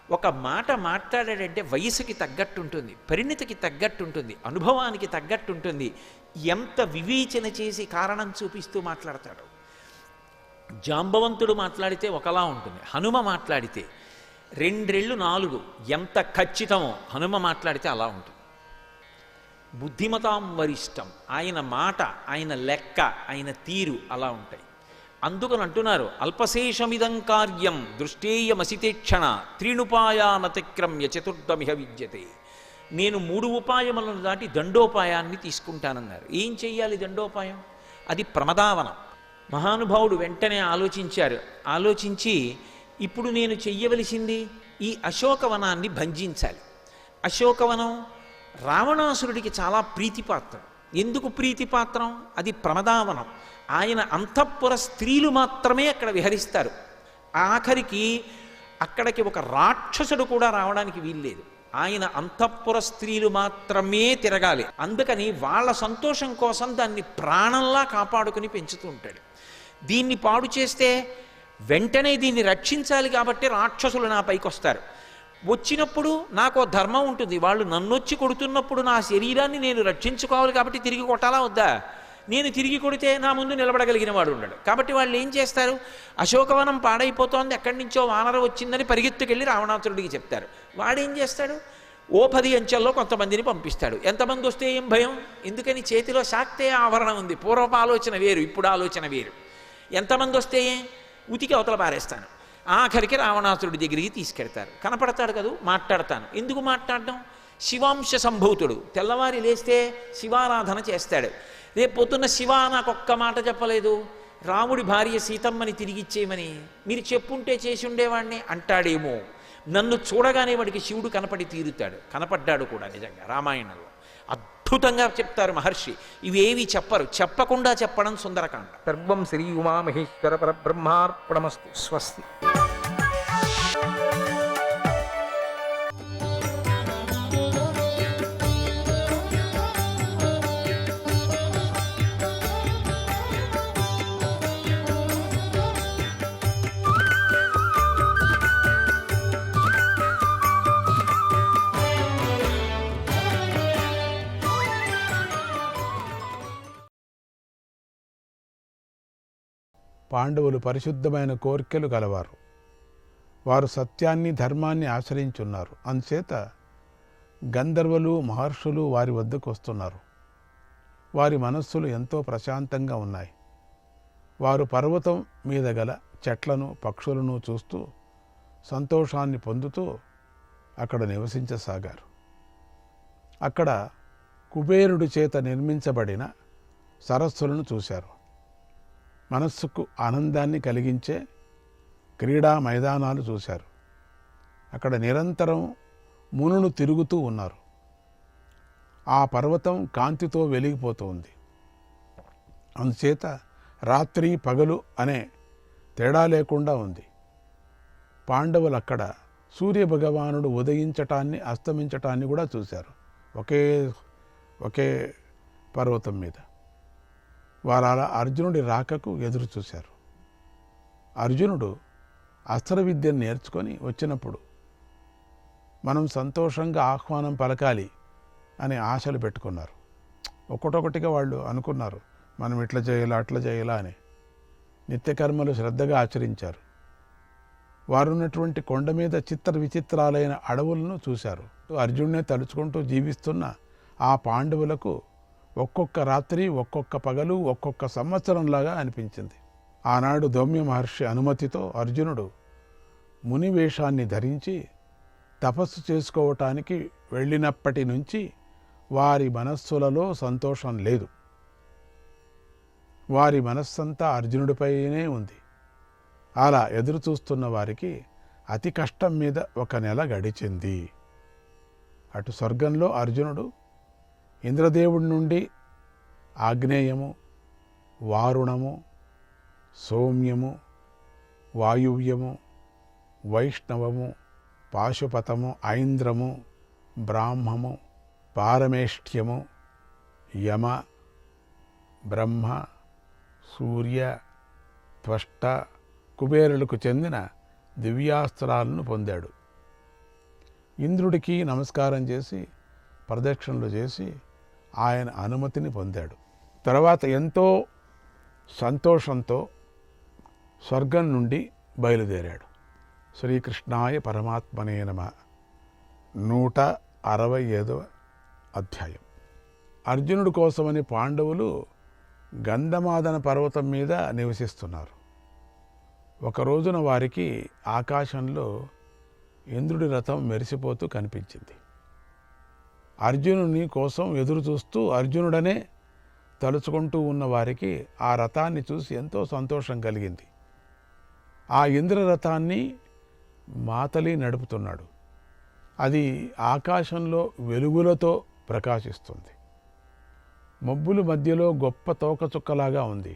S9: ఒక మాట మాట్లాడాడంటే వయసుకి తగ్గట్టుంటుంది, పరిణితికి తగ్గట్టుంటుంది, అనుభవానికి తగ్గట్టుంటుంది. ఎంత వివేచన చేసి కారణం చూపిస్తూ మాట్లాడతాడు. జాంబవంతుడు మాట్లాడితే ఒకలా ఉంటుంది, హనుమ మాట్లాడితే 2 రెళ్ళు 4 ఎంత ఖచ్చితమో హనుమ మాట్లాడితే అలా ఉంటుంది. బుద్ధిమతాం వరిష్టం, ఆయన మాట, ఆయన లెక్క, ఆయన తీరు అలా ఉంటాయి. అందుకని అంటున్నారు అల్పశేషమిదం కార్యం దృష్టేయమసితేక్షణ త్రీణుపాయానతిక్రమ్య చతుర్థమిహ విద్యతే. నేను 3 ఉపాయములను దాటి దండోపాయాన్ని తీసుకుంటానన్నారు. ఏం చెయ్యాలి దండోపాయం? అది ప్రమదావనం. మహానుభావుడు వెంటనే ఆలోచించారు. ఆలోచించి ఇప్పుడు నేను చెయ్యవలసింది ఈ అశోకవనాన్ని భంజించాలి. అశోకవనం రావణాసురుడికి చాలా ప్రీతిపాత్రం. ఎందుకు ప్రీతిపాత్రం? అది ప్రమదావనం. ఆయన అంతఃపుర స్త్రీలు మాత్రమే అక్కడ విహరిస్తారు. ఆఖరికి అక్కడికి ఒక రాక్షసుడు కూడా రావడానికి వీల్లేదు. ఆయన అంతఃపుర స్త్రీలు మాత్రమే తిరగాలి. అందుకని వాళ్ళ సంతోషం కోసం దాన్ని ప్రాణంలా కాపాడుకుని పెంచుతూ ఉంటాడు. దీన్ని పాడు చేస్తే వెంటనే దీన్ని రక్షించాలి కాబట్టి రాక్షసులు నా పైకి వస్తారు. వచ్చినప్పుడు నాకు ధర్మం ఉంటుంది. వాళ్ళు నన్నొచ్చి కొడుతున్నప్పుడు నా శరీరాన్ని నేను రక్షించుకోవాలి కాబట్టి తిరిగి కొట్టాలా వద్దా? నేను తిరిగి కొడితే నా ముందు నిలబడగలిగిన వాడు ఉన్నాడు. కాబట్టి వాళ్ళు ఏం చేస్తారు? అశోకవనం పాడైపోతోంది, ఎక్కడి నుంచో వానర వచ్చిందని పరిగెత్తుకెళ్ళి రావణాసురుడికి చెప్తారు. వాడేం చేస్తాడు? ఓ 10 అంచెల్లో కొంతమందిని పంపిస్తాడు. ఎంతమంది వస్తే ఏం భయం? ఎందుకని చేతిలో శాక్తేయ ఆభరణం ఉంది. పూర్వపు ఆలోచన వేరు, ఇప్పుడు ఆలోచన వేరు. ఎంతమంది వస్తే ఉతికి అవతల పారేస్తాను. ఆఖరికి రావణాసురుడి దగ్గరికి తీసుకెడతారు. కనపడతాడు కదూ, మాట్లాడతాను. ఎందుకు మాట్లాడడం? శివాంశ సంభూతుడు. తెల్లవారి లేస్తే శివారాధన చేస్తాడు. రేపు పొద్దున్న శివ నాకు ఒక్క మాట చెప్పలేదు, రాముడి భార్య సీతమ్మని తిరిగిచ్చేయమని మీరు చెప్పుంటే చేసి ఉండేవాడిని అంటాడేమో. నన్ను చూడగానే వాడికి శివుడు కనపడి తీరుతాడు. కనపడ్డాడు కూడా నిజంగా రామాయణంలో. అద్భుతంగా చెప్తారు మహర్షి. ఇవేవి చెప్పరు, చెప్పకుండా చెప్పడం సుందరకాండ.
S10: సర్వం శ్రీ ఉమామహేశ్వర పరబ్రహ్మార్పణమస్తు. స్వస్తి.
S11: పాండవులు పరిశుద్ధమైన కోర్కెలు గలవారు. వారు సత్యాన్ని ధర్మాన్ని ఆశ్రయించున్నారు. అందుచేత గంధర్వులు మహర్షులు వారి వద్దకు వస్తున్నారు. వారి మనస్సులు ఎంతో ప్రశాంతంగా ఉన్నాయి. వారు పర్వతం మీద గల చెట్లను పక్షులను చూస్తూ సంతోషాన్ని పొందుతూ అక్కడ నివసించసాగారు. అక్కడ కుబేరుడి చేత నిర్మించబడిన సరస్సులను చూశారు. మనస్సుకు ఆనందాన్ని కలిగించే క్రీడా మైదానాలు చూశారు. అక్కడ నిరంతరం మునులు తిరుగుతూ ఉన్నారు. ఆ పర్వతం కాంతితో వెలిగిపోతూ ఉంది. అందుచేత రాత్రి పగలు అనే తేడా లేకుండా ఉంది. పాండవులు అక్కడ సూర్యభగవానుడు ఉదయించటాన్ని అస్తమించటాన్ని కూడా చూశారు. ఒకే పర్వతం మీద వారు అలా అర్జునుడి రాకకు ఎదురు చూశారు. అర్జునుడు అస్త్ర విద్యను నేర్చుకొని వచ్చినప్పుడు మనం సంతోషంగా ఆహ్వానం పలకాలి అనే ఆశలు పెట్టుకున్నారు. ఒక్కొక్కటిగా వాళ్ళు అనుకున్నారు, మనం ఇట్లా చేయాలా అట్లా చేయాలా అని. నిత్యకర్మలు శ్రద్ధగా ఆచరించారు. వారున్నటువంటి కొండ మీద చిత్ర విచిత్రాలైన అడవులను చూశారు. అర్జునునే తలుచుకుంటూ జీవిస్తున్న ఆ పాండవులకు ఒక్కొక్క రాత్రి ఒక్కొక్క పగలు ఒక్కొక్క సంవత్సరంలాగా అనిపించింది. ఆనాడు దౌమ్య మహర్షి అనుమతితో అర్జునుడు మునివేషాన్ని ధరించి తపస్సు చేసుకోవటానికి వెళ్ళినప్పటి నుంచి వారి మనస్సులలో సంతోషం లేదు. వారి మనస్సంతా అర్జునుడిపైనే ఉంది. అలా ఎదురు చూస్తున్న వారికి అతి కష్టం మీద 1 నెల గడిచింది. అటు స్వర్గంలో అర్జునుడు ఇంద్రదేవుడి నుండి ఆగ్నేయము, వారుణము, సౌమ్యము, వాయువ్యము, వైష్ణవము, పాశుపతము, ఐంద్రము, బ్రాహ్మము, పారమేష్ట్యము, యమ, బ్రహ్మ, సూర్య, త్వష్ట, కుబేరులకు చెందిన దివ్యాస్త్రాలను పొందాడు. ఇంద్రుడికి నమస్కారం చేసి ప్రదక్షిణలు చేసి ఆయన అనుమతిని పొందాడు. తర్వాత ఎంతో సంతోషంతో స్వర్గం నుండి బయలుదేరాడు. శ్రీకృష్ణాయ పరమాత్మనే నమః. 165వ అధ్యాయం. అర్జునుడి కోసమని పాండవులు గంధమాదన పర్వతం మీద నివసిస్తున్నారు. ఒక రోజున వారికి ఆకాశంలో ఇంద్రుడి రథం మెరిసిపోతూ కనిపించింది. అర్జునుని కోసం ఎదురు చూస్తూ అర్జునుడనే తలుచుకుంటూ ఉన్న వారికి ఆ రథాన్ని చూసి ఎంతో సంతోషం కలిగింది. ఆ ఇంద్రరథాన్ని మాతలి నడుపుతున్నాడు. అది ఆకాశంలో వెలుగులతో ప్రకాశిస్తుంది. మబ్బుల మధ్యలో గొప్ప తోకచుక్కలాగా ఉంది.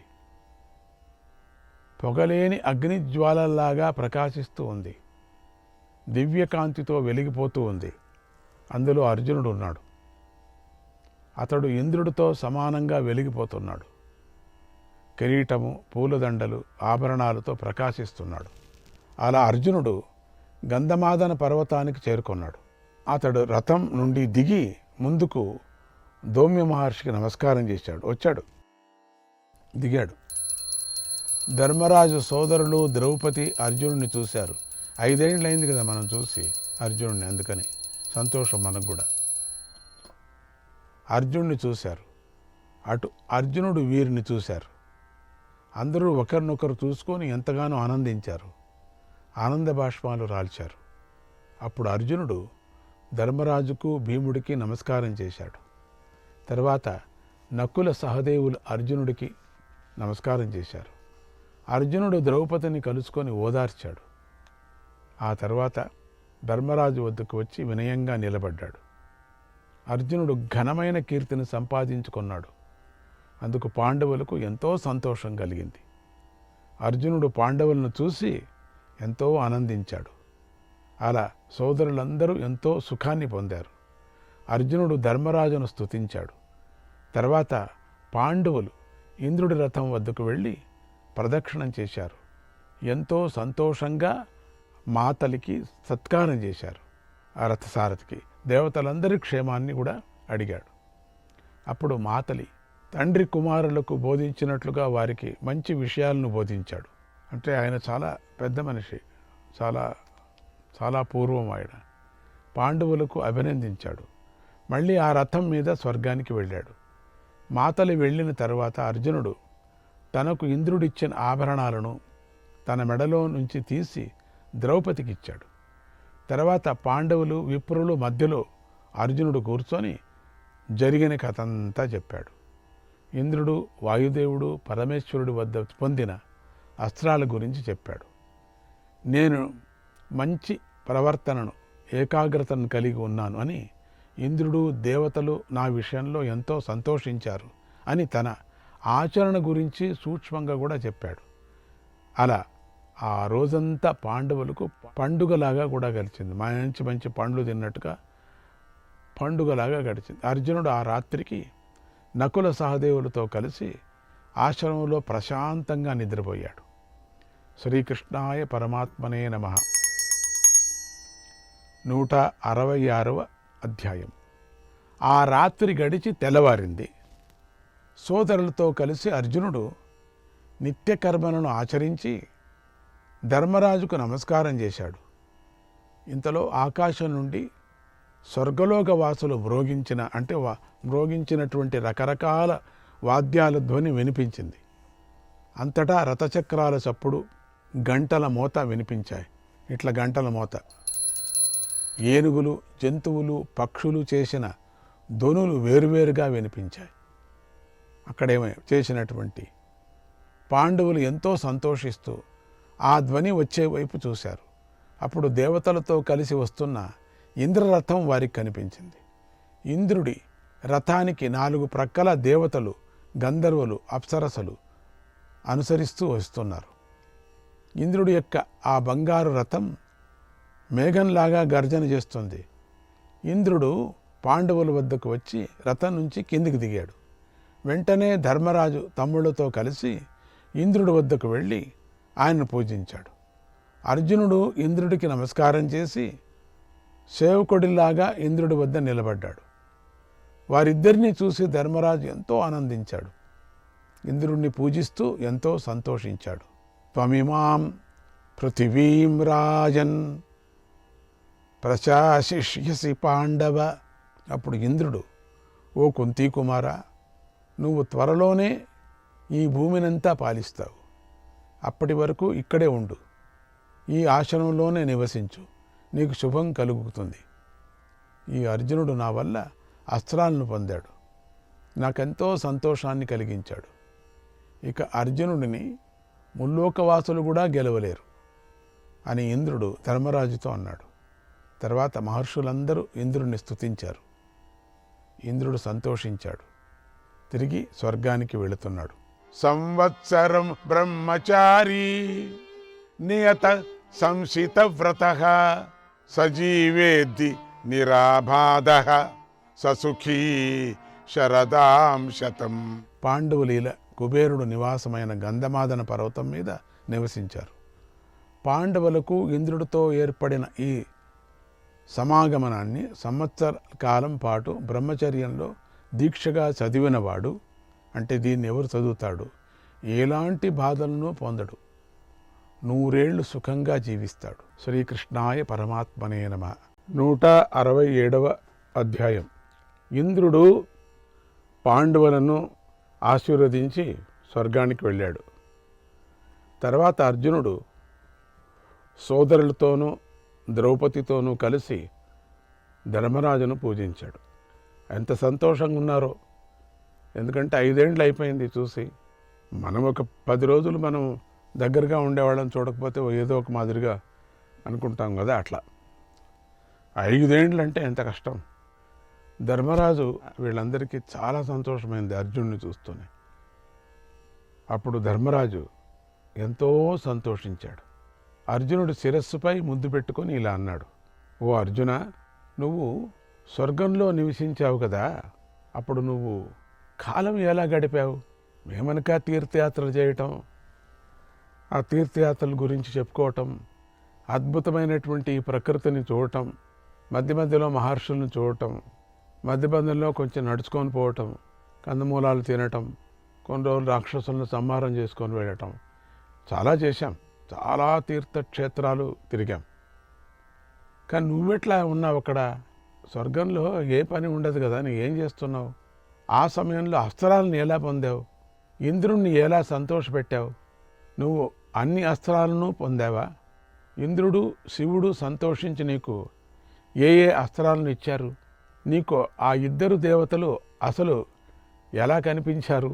S11: పొగలేని అగ్నిజ్వాలల్లాగా ప్రకాశిస్తూ ఉంది. దివ్యకాంతితో వెలిగిపోతూ ఉంది. అందులో అర్జునుడు ఉన్నాడు. అతడు ఇంద్రుడితో సమానంగా వెలిగిపోతున్నాడు. కిరీటము, పూలదండలు, ఆభరణాలతో ప్రకాశిస్తున్నాడు. అలా అర్జునుడు గంధమాదన పర్వతానికి చేరుకున్నాడు. అతడు రథం నుండి దిగి ముందుకు దౌమ్య మహర్షికి నమస్కారం చేశాడు. దిగాడు. ధర్మరాజు సోదరులు ద్రౌపది అర్జునుడిని చూశారు. 5 ఏళ్ళైంది కదా మనం చూసి అర్జునుడిని, అందుకని సంతోషం మనకు కూడా. అర్జునుడిని చూశారు. అటు అర్జునుడు వీరిని చూశారు. అందరూ ఒకరినొకరు చూసుకొని ఎంతగానో ఆనందించారు. ఆనంద బాష్పాలు రాల్చారు. అప్పుడు అర్జునుడు ధర్మరాజుకు భీముడికి నమస్కారం చేశాడు. తర్వాత నకుల సహదేవులు అర్జునుడికి నమస్కారం చేశారు. అర్జునుడు ద్రౌపదిని కలుసుకొని ఓదార్చాడు. ఆ తర్వాత ధర్మరాజు వద్దకు వచ్చి వినయంగా నిలబడ్డాడు. అర్జునుడు ఘనమైన కీర్తిని సంపాదించుకున్నాడు. అందుకు పాండవులకు ఎంతో సంతోషం కలిగింది. అర్జునుడు పాండవులను చూసి ఎంతో ఆనందించాడు. అలా సోదరులందరూ ఎంతో సుఖాన్ని పొందారు. అర్జునుడు ధర్మరాజును స్తుతించాడు. తర్వాత పాండవులు ఇంద్రుడి రథం వద్దకు వెళ్ళి ప్రదక్షిణం చేశారు. ఎంతో సంతోషంగా మాతలికి సత్కారం చేశారు. ఆ రథసారథికి దేవతలందరి క్షేమాన్ని కూడా అడిగాడు. అప్పుడు మాతలి తండ్రి కుమారులకు బోధించినట్లుగా వారికి మంచి విషయాలను బోధించాడు. అంటే ఆయన చాలా పెద్ద మనిషి, చాలా చాలా పూర్వం ఆయన పాండవులకు అభినందించాడు. మళ్ళీ ఆ రథం మీద స్వర్గానికి వెళ్ళాడు. మాతలి వెళ్ళిన తర్వాత అర్జునుడు తనకు ఇంద్రుడిచ్చిన ఆభరణాలను తన మెడలో నుంచి తీసి ద్రౌపదికి ఇచ్చాడు. తర్వాత పాండవులు విప్రులు మధ్యలో అర్జునుడు కూర్చొని జరిగిన కథంతా చెప్పాడు. ఇంద్రుడు, వాయుదేవుడు, పరమేశ్వరుడి వద్ద పొందిన అస్త్రాల గురించి చెప్పాడు. నేను మంచి ప్రవర్తనను, ఏకాగ్రతను కలిగి ఉన్నాను అని ఇంద్రుడు, దేవతలు నా విషయంలో ఎంతో సంతోషించారు అని తన ఆచరణ గురించి సూక్ష్మంగా కూడా చెప్పాడు. అలా ఆ రోజంతా పాండవులకు పండుగలాగా కూడా గడిచింది. మంచి మంచి పండ్లు తిన్నట్టుగా పండుగలాగా గడిచింది. అర్జునుడు ఆ రాత్రికి నకుల సహదేవులతో కలిసి ఆశ్రమంలో ప్రశాంతంగా నిద్రపోయాడు. శ్రీకృష్ణాయ పరమాత్మనే నమః. 166వ అధ్యాయం. ఆ రాత్రి గడిచి తెల్లవారింది. సోదరులతో కలిసి అర్జునుడు నిత్యకర్మలను ఆచరించి ధర్మరాజుకు నమస్కారం చేశాడు. ఇంతలో ఆకాశం నుండి స్వర్గలోక వాసులు మ్రోగించినటువంటి రకరకాల వాద్యాల ధ్వని వినిపించింది. అంతటా రథచక్రాల చప్పుడు, గంటల మోత వినిపించాయి. ఇట్లా గంటల మోత. ఏనుగులు, జంతువులు, పక్షులు చేసిన ధ్వనులు వేరువేరుగా వినిపించాయి. అక్కడేమో చేసినటువంటి పాండవులు ఎంతో సంతోషిస్తూ ఆ ధ్వని వచ్చే వైపు చూశారు. అప్పుడు దేవతలతో కలిసి వస్తున్న ఇంద్రరథం వారికి కనిపించింది. ఇంద్రుడి రథానికి 4 ప్రక్కల దేవతలు, గంధర్వులు, అప్సరసలు అనుసరిస్తూ వస్తున్నారు. ఇంద్రుడి యొక్క ఆ బంగారు రథం మేఘంలాగా గర్జన చేస్తుంది. ఇంద్రుడు పాండవుల వద్దకు వచ్చి రథం నుంచి కిందికి దిగాడు. వెంటనే ధర్మరాజు తమ్ముళ్లతో కలిసి ఇంద్రుడి వద్దకు వెళ్ళి ఆయన్ను పూజించాడు. అర్జునుడు ఇంద్రుడికి నమస్కారం చేసి సేవకుడిలాగా ఇంద్రుడి వద్ద నిలబడ్డాడు. వారిద్దరినీ చూసి ధర్మరాజు ఎంతో ఆనందించాడు. ఇంద్రుడిని పూజిస్తూ ఎంతో సంతోషించాడు. త్వమిమాం పృథివీం రాజన్ ప్రశాసిష్యసి పాండవ. అప్పుడు ఇంద్రుడు, ఓ కుంతీ కుమారా, నువ్వు త్వరలోనే ఈ భూమినంతా పాలిస్తావు. అప్పటి వరకు ఇక్కడే ఉండు, ఈ ఆశ్రమంలోనే నివసించు, నీకు శుభం కలుగుతుంది. ఈ అర్జునుడు నా వల్ల అస్త్రాలను పొందాడు, నాకెంతో సంతోషాన్ని కలిగించాడు. ఇక అర్జునుడిని ముల్లోకవాసులు కూడా గెలవలేరు అని ఇంద్రుడు ధర్మరాజుతో అన్నాడు. తర్వాత మహర్షులందరూ ఇంద్రుడిని స్తుతించారు. ఇంద్రుడు సంతోషించాడు. తిరిగి స్వర్గానికి వెళుతున్నాడు. సంవత్సరం బ్రహ్మచారి నియత సంసిత వ్రత సజీవేద్ది నిరాబాధ ససుఖీ శరదాం శతం. పాండవులీల కుబేరుడు నివాసమైన గంధమాదన పర్వతం మీద నివసించారు. పాండవులకు ఇంద్రుడితో ఏర్పడిన ఈ సమాగమనాన్ని సంవత్సర కాలం పాటు బ్రహ్మచర్యంలో దీక్షగా చదివినవాడు, అంటే దీన్ని ఎవరు చదువుతాడు, ఎలాంటి బాధలను పొందడు, 100 ఏళ్ళు సుఖంగా జీవిస్తాడు. శ్రీకృష్ణాయ పరమాత్మనే నమః. 167వ అధ్యాయం. ఇంద్రుడు పాండవులను ఆశీర్వదించి స్వర్గానికి వెళ్ళాడు. తర్వాత అర్జునుడు సోదరులతోనూ ద్రౌపదితోనూ కలిసి ధర్మరాజును పూజించాడు. ఎంత సంతోషంగా ఉన్నారో. ఎందుకంటే 5 ఏళ్ళు అయిపోయింది చూసి. మనం ఒక 10 రోజులు మనం దగ్గరగా ఉండేవాళ్ళని చూడకపోతే ఏదో ఒక మాదిరిగా అనుకుంటాం కదా, అట్లా 5 ఏళ్ళు అంటే ఎంత కష్టం. ధర్మరాజు వీళ్ళందరికీ చాలా సంతోషమైంది అర్జునుడిని చూస్తూనే. అప్పుడు ధర్మరాజు ఎంతో సంతోషించాడు. అర్జునుడు శిరస్సుపై ముద్దు పెట్టుకొని ఇలా అన్నాడు, ఓ అర్జున, నువ్వు స్వర్గంలో నివసించావు కదా, అప్పుడు నువ్వు కాలం ఎలా గడిపావు? మేమనక తీర్థయాత్రలు చేయటం, ఆ తీర్థయాత్రల గురించి చెప్పుకోవటం, అద్భుతమైనటువంటి ఈ ప్రకృతిని చూడటం, మధ్య మధ్యలో మహర్షులను చూడటం, మధ్య మధ్యలో కొంచెం నడుచుకొని పోవటం, కందమూలాలు తినటం, కొన్ని రోజులు రాక్షసులను సంహారం చేసుకొని వెళ్ళటం, చాలా చేశాం. చాలా తీర్థక్షేత్రాలు తిరిగాం. కానీ నువ్వెట్లా ఉన్నావు అక్కడ? స్వర్గంలో ఏ పని ఉండదు కదా, నువ్వు ఏం చేస్తున్నావు? ఆ సమయంలో అస్త్రాలను ఎలా పొందావు? ఇంద్రుణ్ణి ఎలా సంతోషపెట్టావు? నువ్వు అన్ని అస్త్రాలను పొందావా? ఇంద్రుడు శివుడు సంతోషించి నీకు ఏ ఏ అస్త్రాలను ఇచ్చారు? నీకు ఆ ఇద్దరు దేవతలు అసలు ఎలా కనిపించారు?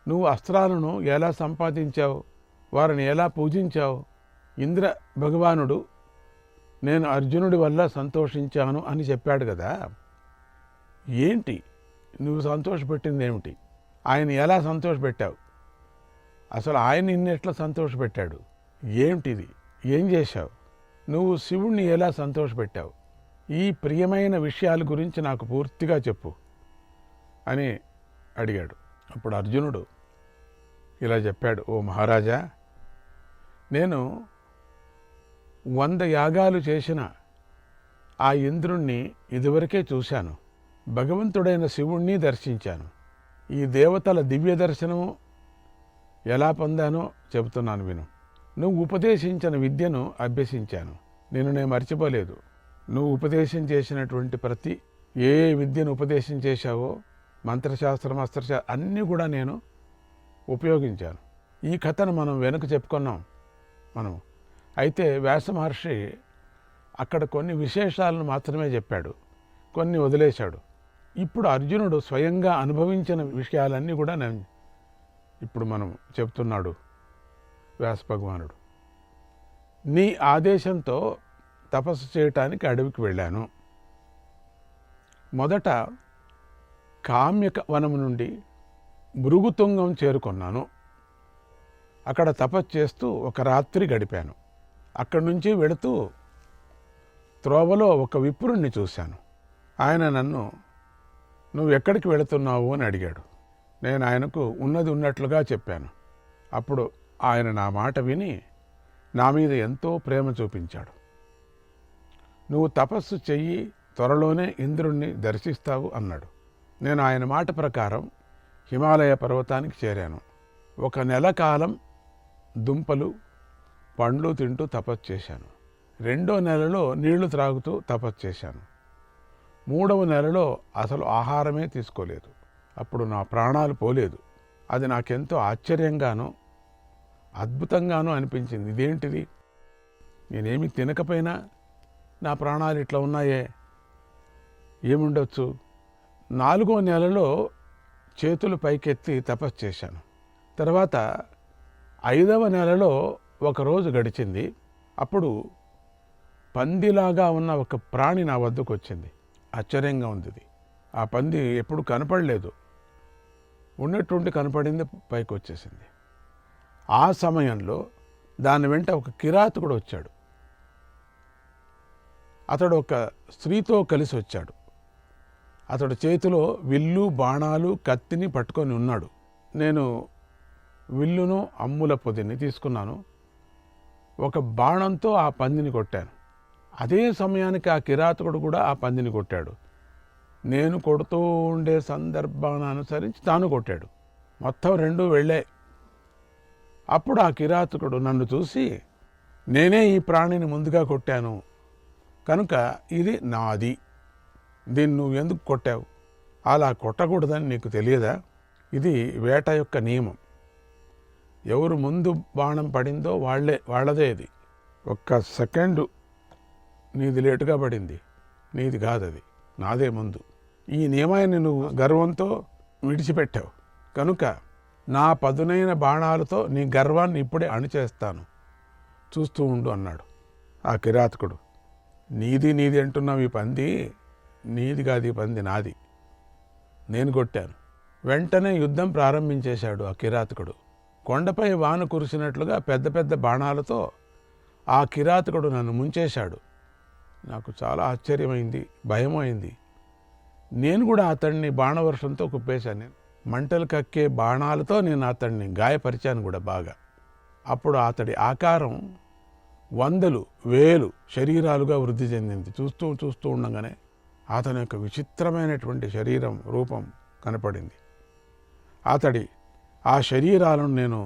S11: నువ్వు అస్త్రాలను ఎలా సంపాదించావు? వారిని ఎలా పూజించావు? ఇంద్ర భగవానుడు నేను అర్జునుడి వల్ల సంతోషించాను అని చెప్పాడు కదా. ఏంటి నువ్వు సంతోషపెట్టింది ఏమిటి? ఆయన ఎలా సంతోషపెట్టావు? అసలు ఆయన నిన్ను ఎట్లా సంతోషపెట్టాడు? ఏమిటిది? ఏం చేశావు? నువ్వు శివుణ్ణి ఎలా సంతోషపెట్టావు? ఈ ప్రియమైన విషయాల గురించి నాకు పూర్తిగా చెప్పు అని అడిగాడు. అప్పుడు అర్జునుడు ఇలా చెప్పాడు, ఓ మహారాజా, నేను 100 యాగాలు చేసిన ఆ ఇంద్రుణ్ణి ఇదివరకే చూశాను. భగవంతుడైన శివుణ్ణి దర్శించాను. ఈ దేవతల దివ్య దర్శనము ఎలా పొందానో చెబుతున్నాను విను. నువ్వు ఉపదేశించిన విద్యను అభ్యసించాను. నేను మర్చిపోలేదు. నువ్వు ఉపదేశం చేసినటువంటి ప్రతి ఏ విద్యను ఉపదేశం చేశావో, మంత్రశాస్త్రం అస్త్రశాస్త్రం అన్నీ కూడా నేను ఉపయోగించాను. ఈ కథను మనం వెనక చెప్పుకున్నాం మనం. అయితే వ్యాస మహర్షి అక్కడ కొన్ని విశేషాలను మాత్రమే చెప్పాడు, కొన్ని వదిలేశాడు. ఇప్పుడు అర్జునుడు స్వయంగా అనుభవించిన విషయాలన్నీ కూడా ఇప్పుడు మనం చెప్తున్నాడు వ్యాస భగవానుడు. నీ ఆదేశంతో తపస్సు చేయటానికి అడవికి వెళ్ళాను. మొదట కామ్యక వనము నుండి భృగుతుంగం చేరుకున్నాను. అక్కడ తపస్సు చేస్తూ ఒక రాత్రి గడిపాను. అక్కడి నుంచి వెళుతూ త్రోవలో ఒక విప్రుణ్ణి చూశాను. ఆయన నన్ను నువ్వు ఎక్కడికి వెళుతున్నావు అని అడిగాడు. నేను ఆయనకు ఉన్నది ఉన్నట్లుగా చెప్పాను. అప్పుడు ఆయన నా మాట విని నా మీద ఎంతో ప్రేమ చూపించాడు. నువ్వు తపస్సు చెయ్యి, త్వరలోనే ఇంద్రుణ్ణి దర్శిస్తావు అన్నాడు. నేను ఆయన మాట ప్రకారం హిమాలయ పర్వతానికి చేరాను. 1 నెల కాలం దుంపలు పండ్లు తింటూ తపస్సు చేశాను. 2వ నెలలో నీళ్లు త్రాగుతూ తపస్సు చేశాను. 3వ నెలలో అసలు ఆహారమే తీసుకోలేదు. అప్పుడు నా ప్రాణాలు పోలేదు. అది నాకెంతో ఆశ్చర్యంగానూ అద్భుతంగానూ అనిపించింది. ఇదేంటిది, నేనేమి తినకపోయినా నా ప్రాణాలు ఇట్లా ఉన్నాయే, ఏముండొచ్చు? 4వ నెలలో చేతులు పైకెత్తి తపస్సు చేశాను. తర్వాత 5వ నెలలో ఒకరోజు గడిచింది. అప్పుడు పందిలాగా ఉన్న ఒక ప్రాణి నా వద్దకు వచ్చింది. ఆశ్చర్యంగా ఉంది. ఆ పంది ఎప్పుడు కనపడలేదు, ఉన్నట్టుండి కనపడింది, పైకి వచ్చేసింది. ఆ సమయంలో దాని వెంట ఒక కిరాతకుడు వచ్చాడు. అతడు ఒక స్త్రీతో కలిసి వచ్చాడు. అతడు చేతిలో విల్లు, బాణాలు, కత్తిని పట్టుకొని ఉన్నాడు. నేను విల్లును, అమ్ముల పొదిని తీసుకున్నాను. ఒక బాణంతో ఆ పందిని కొట్టాను. అదే సమయానికి ఆ కిరాతకుడు కూడా ఆ పందిని కొట్టాడు. నేను కొడుతూ ఉండే సందర్భాన్ని అనుసరించి తాను కొట్టాడు. మొత్తం 2 వెళ్ళాయి. అప్పుడు ఆ కిరాతకుడు నన్ను చూసి, నేనే ఈ ప్రాణిని ముందుగా కొట్టాను కనుక ఇది నాది, దీన్ని నువ్వు ఎందుకు కొట్టావు? అలా కొట్టకూడదని నీకు తెలియదా? ఇది వేట యొక్క నియమం. ఎవరు ముందు బాణం పడిందో వాళ్ళదే ఇది. 1 సెకండు నీది లేటుగా పడింది, నీది కాదది, నాదే ముందు. ఈ నియమాన్ని నువ్వు గర్వంతో విడిచిపెట్టావు కనుక నా పదునైన బాణాలతో నీ గర్వాన్ని ఇప్పుడే అణిచేస్తాను, చూస్తూ ఉండు అన్నాడు ఆ కిరాతకుడు. నీది అంటున్నావు, ఈ పంది నీది కాదు, ఈ పంది నాది, నేను కొట్టాను. వెంటనే యుద్ధం ప్రారంభించేశాడు ఆ కిరాతకుడు. కొండపై వాన కురిసినట్లుగా పెద్ద పెద్ద బాణాలతో ఆ కిరాతకుడు నన్ను ముంచేశాడు. నాకు చాలా ఆశ్చర్యమైంది, భయమైంది. నేను కూడా అతన్ని బాణవర్షంతో కుప్పేశాను. మంటలు కక్కే బాణాలతో నేను అతన్ని గాయపరిచాను కూడా బాగా. అప్పుడు అతడి ఆకారం 100,000, 1000 శరీరాలుగా వృద్ధి చెందింది. చూస్తూ ఉండగానే అతని యొక్క విచిత్రమైనటువంటి శరీరం, రూపం కనపడింది. అతడి ఆ శరీరాలను నేను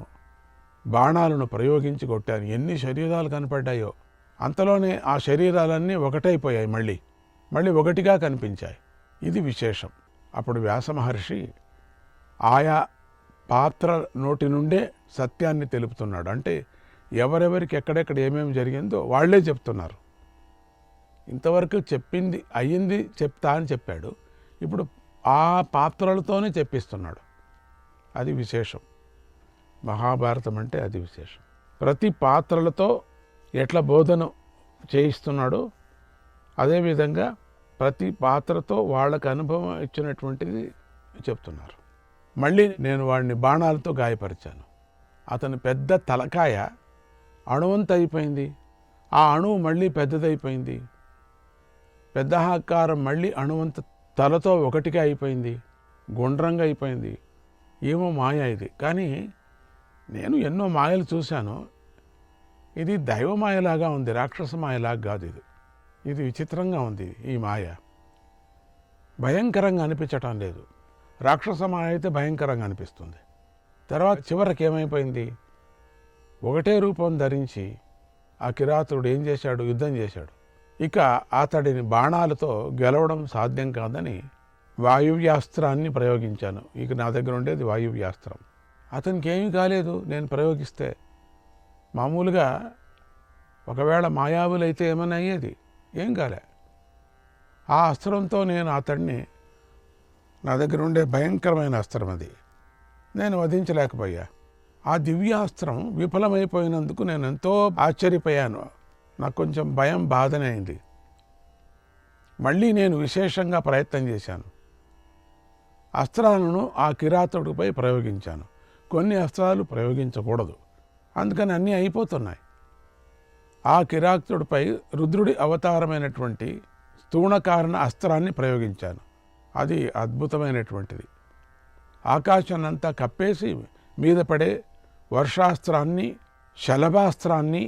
S11: బాణాలను ప్రయోగించి కొట్టాను. ఎన్ని శరీరాలు కనపడ్డాయో అంతలోనే ఆ శరీరాలన్నీ ఒకటైపోయాయి, మళ్ళీ ఒకటిగా కనిపించాయి. ఇది విశేషం. అప్పుడు వ్యాస మహర్షి ఆయా పాత్ర నోటి నుండే సత్యాన్ని తెలుపుతున్నాడు. అంటే ఎవరెవరికి ఎక్కడెక్కడ ఏమేమి జరిగిందో వాళ్లే చెప్తున్నారు. ఇంతవరకు చెప్పింది అయ్యింది చెప్తా అని చెప్పాడు, ఇప్పుడు ఆ పాత్రలతోనే చెప్పిస్తున్నాడు. అది విశేషం. మహాభారతం అంటే అది విశేషం. ప్రతి పాత్రలతో ఎట్లా బోధన చేయిస్తున్నాడో అదేవిధంగా ప్రతి పాత్రతో వాళ్ళకు అనుభవం ఇచ్చినటువంటిది చెప్తున్నారు. మళ్ళీ నేను వాడిని బాణాలతో గాయపరిచాను. అతని పెద్ద తలకాయ అణువంత అయిపోయింది, ఆ అణువు మళ్ళీ పెద్దదైపోయింది, పెద్ద ఆకారం మళ్ళీ అణువంత తలతో ఒకటిగా అయిపోయింది, గుండ్రంగా అయిపోయింది. ఏమో మాయ ఇది. కానీ నేను ఎన్నో మాయలు చూశాను, ఇది దైవమాయలాగా ఉంది, రాక్షస మాయలాగా కాదు. ఇది విచిత్రంగా ఉంది. ఈ మాయ భయంకరంగా అనిపించటం లేదు. రాక్షస మాయ అయితే భయంకరంగా అనిపిస్తుంది. తర్వాత చివరికి ఏమైపోయింది, ఒకటే రూపం ధరించి ఆ కిరాతుడు ఏం చేశాడు, యుద్ధం చేశాడు. ఇక అతడిని బాణాలతో గెలవడం సాధ్యం కాదని వాయువ్యాస్త్రాన్ని ప్రయోగించాను. ఇక నా దగ్గర ఉండేది వాయువ్యాస్త్రం. అతనికి ఏమీ కాలేదు నేను ప్రయోగిస్తే. మామూలుగా ఒకవేళ మాయావులైతే ఏమైనా అయ్యేది, ఏం కాలే. ఆ అస్త్రంతో నేను అతడిని, నా దగ్గర ఉండే భయంకరమైన అస్త్రం అది, నేను వధించలేకపోయా. ఆ దివ్యాస్త్రం విఫలమైపోయినందుకు నేను ఎంతో ఆశ్చర్యపోయాను. నాకు కొంచెం భయం, బాధనే అయింది. మళ్ళీ నేను విశేషంగా ప్రయత్నం చేశాను. అస్త్రాలను ఆ కిరాతుడిపై ప్రయోగించాను. కొన్ని అస్త్రాలు ప్రయోగించకూడదు, అందుకని అన్నీ అయిపోతున్నాయి. ఆ కిరాతుడిపై రుద్రుడి అవతారమైనటువంటి స్థూణకారణ అస్త్రాన్ని ప్రయోగించాను. అది అద్భుతమైనటువంటిది. ఆకాశాన్నంతా కప్పేసి మీద పడే వర్షాస్త్రాన్ని, శలభాస్త్రాన్ని,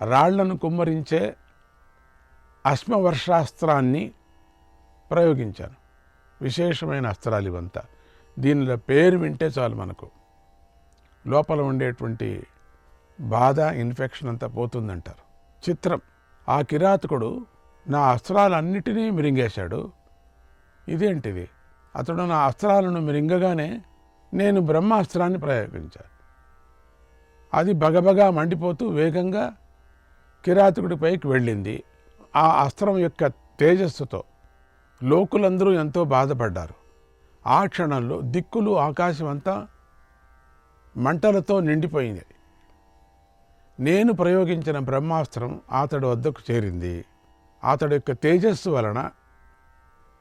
S11: రాళ్లను కుమ్మరించే అశ్మవర్షాస్త్రాన్ని ప్రయోగించాను. విశేషమైన అస్త్రాలు ఇవంతా. దీనిలో పేరు వింటే చాలు మనకు లోపల ఉండేటువంటి బాధ, ఇన్ఫెక్షన్ అంతా పోతుందంటారు. చిత్రం, ఆ కిరాతకుడు నా అస్త్రాలన్నిటినీ మిరింగేశాడు. ఇదేంటిది, అతడు నా అస్త్రాలను మిరింగగానే నేను బ్రహ్మాస్త్రాన్ని ప్రయోగించాను. అది బగబగా మండిపోతూ వేగంగా కిరాతకుడి పైకి వెళ్ళింది. ఆ అస్త్రం యొక్క తేజస్సుతో లోకులందరూ ఎంతో బాధపడ్డారు. ఆ క్షణంలో దిక్కులు, ఆకాశం అంతా మంటలతో నిండిపోయింది. నేను ప్రయోగించిన బ్రహ్మాస్త్రం అతడి వద్దకు చేరింది. అతడి యొక్క తేజస్సు వలన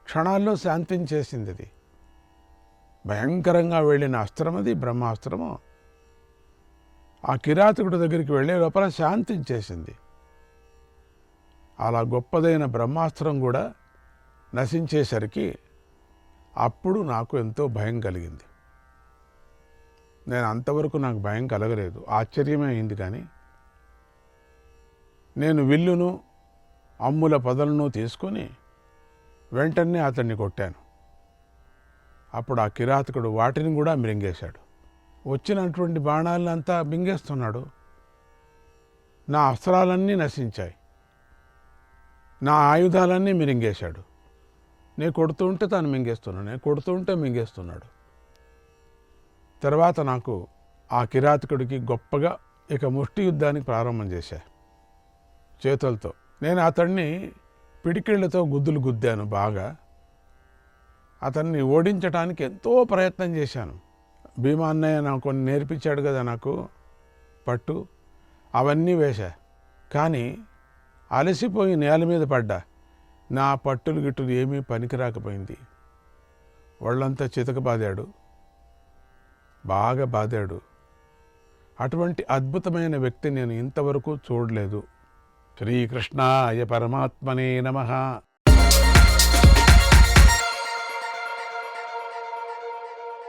S11: క్షణాల్లో శాంతించేసింది. అది భయంకరంగా వెళ్ళిన అస్త్రం, అది బ్రహ్మాస్త్రము. ఆ కిరాతకుడి దగ్గరికి వెళ్ళే లోపల శాంతించేసింది. అలా గొప్పదైన బ్రహ్మాస్త్రం కూడా నశించేసరికి అప్పుడు నాకు ఎంతో భయం కలిగింది. నేను అంతవరకు నాకు భయం కలగలేదు, ఆశ్చర్యమే అయింది. కానీ నేను విల్లును, అమ్ముల పొదలను తీసుకొని వెంటనే అతన్ని కొట్టాను. అప్పుడు ఆ కిరాతకుడు వాటిని కూడా మింగేశాడు. వచ్చినటువంటి బాణాలంతా మింగేస్తున్నాడు. నా అస్త్రాలన్నీ నశించాయి, నా ఆయుధాలన్నీ మిరింగేశాడు. నేను కొడుతూ ఉంటే తాను మింగేస్తున్నాడు, నేను కొడుతూ ఉంటే మింగేస్తున్నాడు. తర్వాత నాకు ఆ కిరాతకుడికి గొప్పగా ఇక ముష్టి యుద్ధానికి ప్రారంభం చేశా చేతులతో. నేను అతన్ని పిడికిళ్లతో గుద్దులు గుద్దాను బాగా. అతన్ని ఓడించడానికి ఎంతో ప్రయత్నం చేశాను. భీమా అన్నయ్య నాకు కొన్ని నేర్పించాడు కదా నాకు పట్టు, అవన్నీ వేశా. కానీ అలసిపోయి నేల మీద పడ్డా. నా పట్టులు గిట్టులు ఏమీ పనికిరాకపోయింది. వాళ్ళంతా చితకబాదాడు, బాగా బాదాడు. అటువంటి అద్భుతమైన వ్యక్తి నేను ఇంతవరకు చూడలేదు. శ్రీకృష్ణాయ పరమాత్మనే నమః.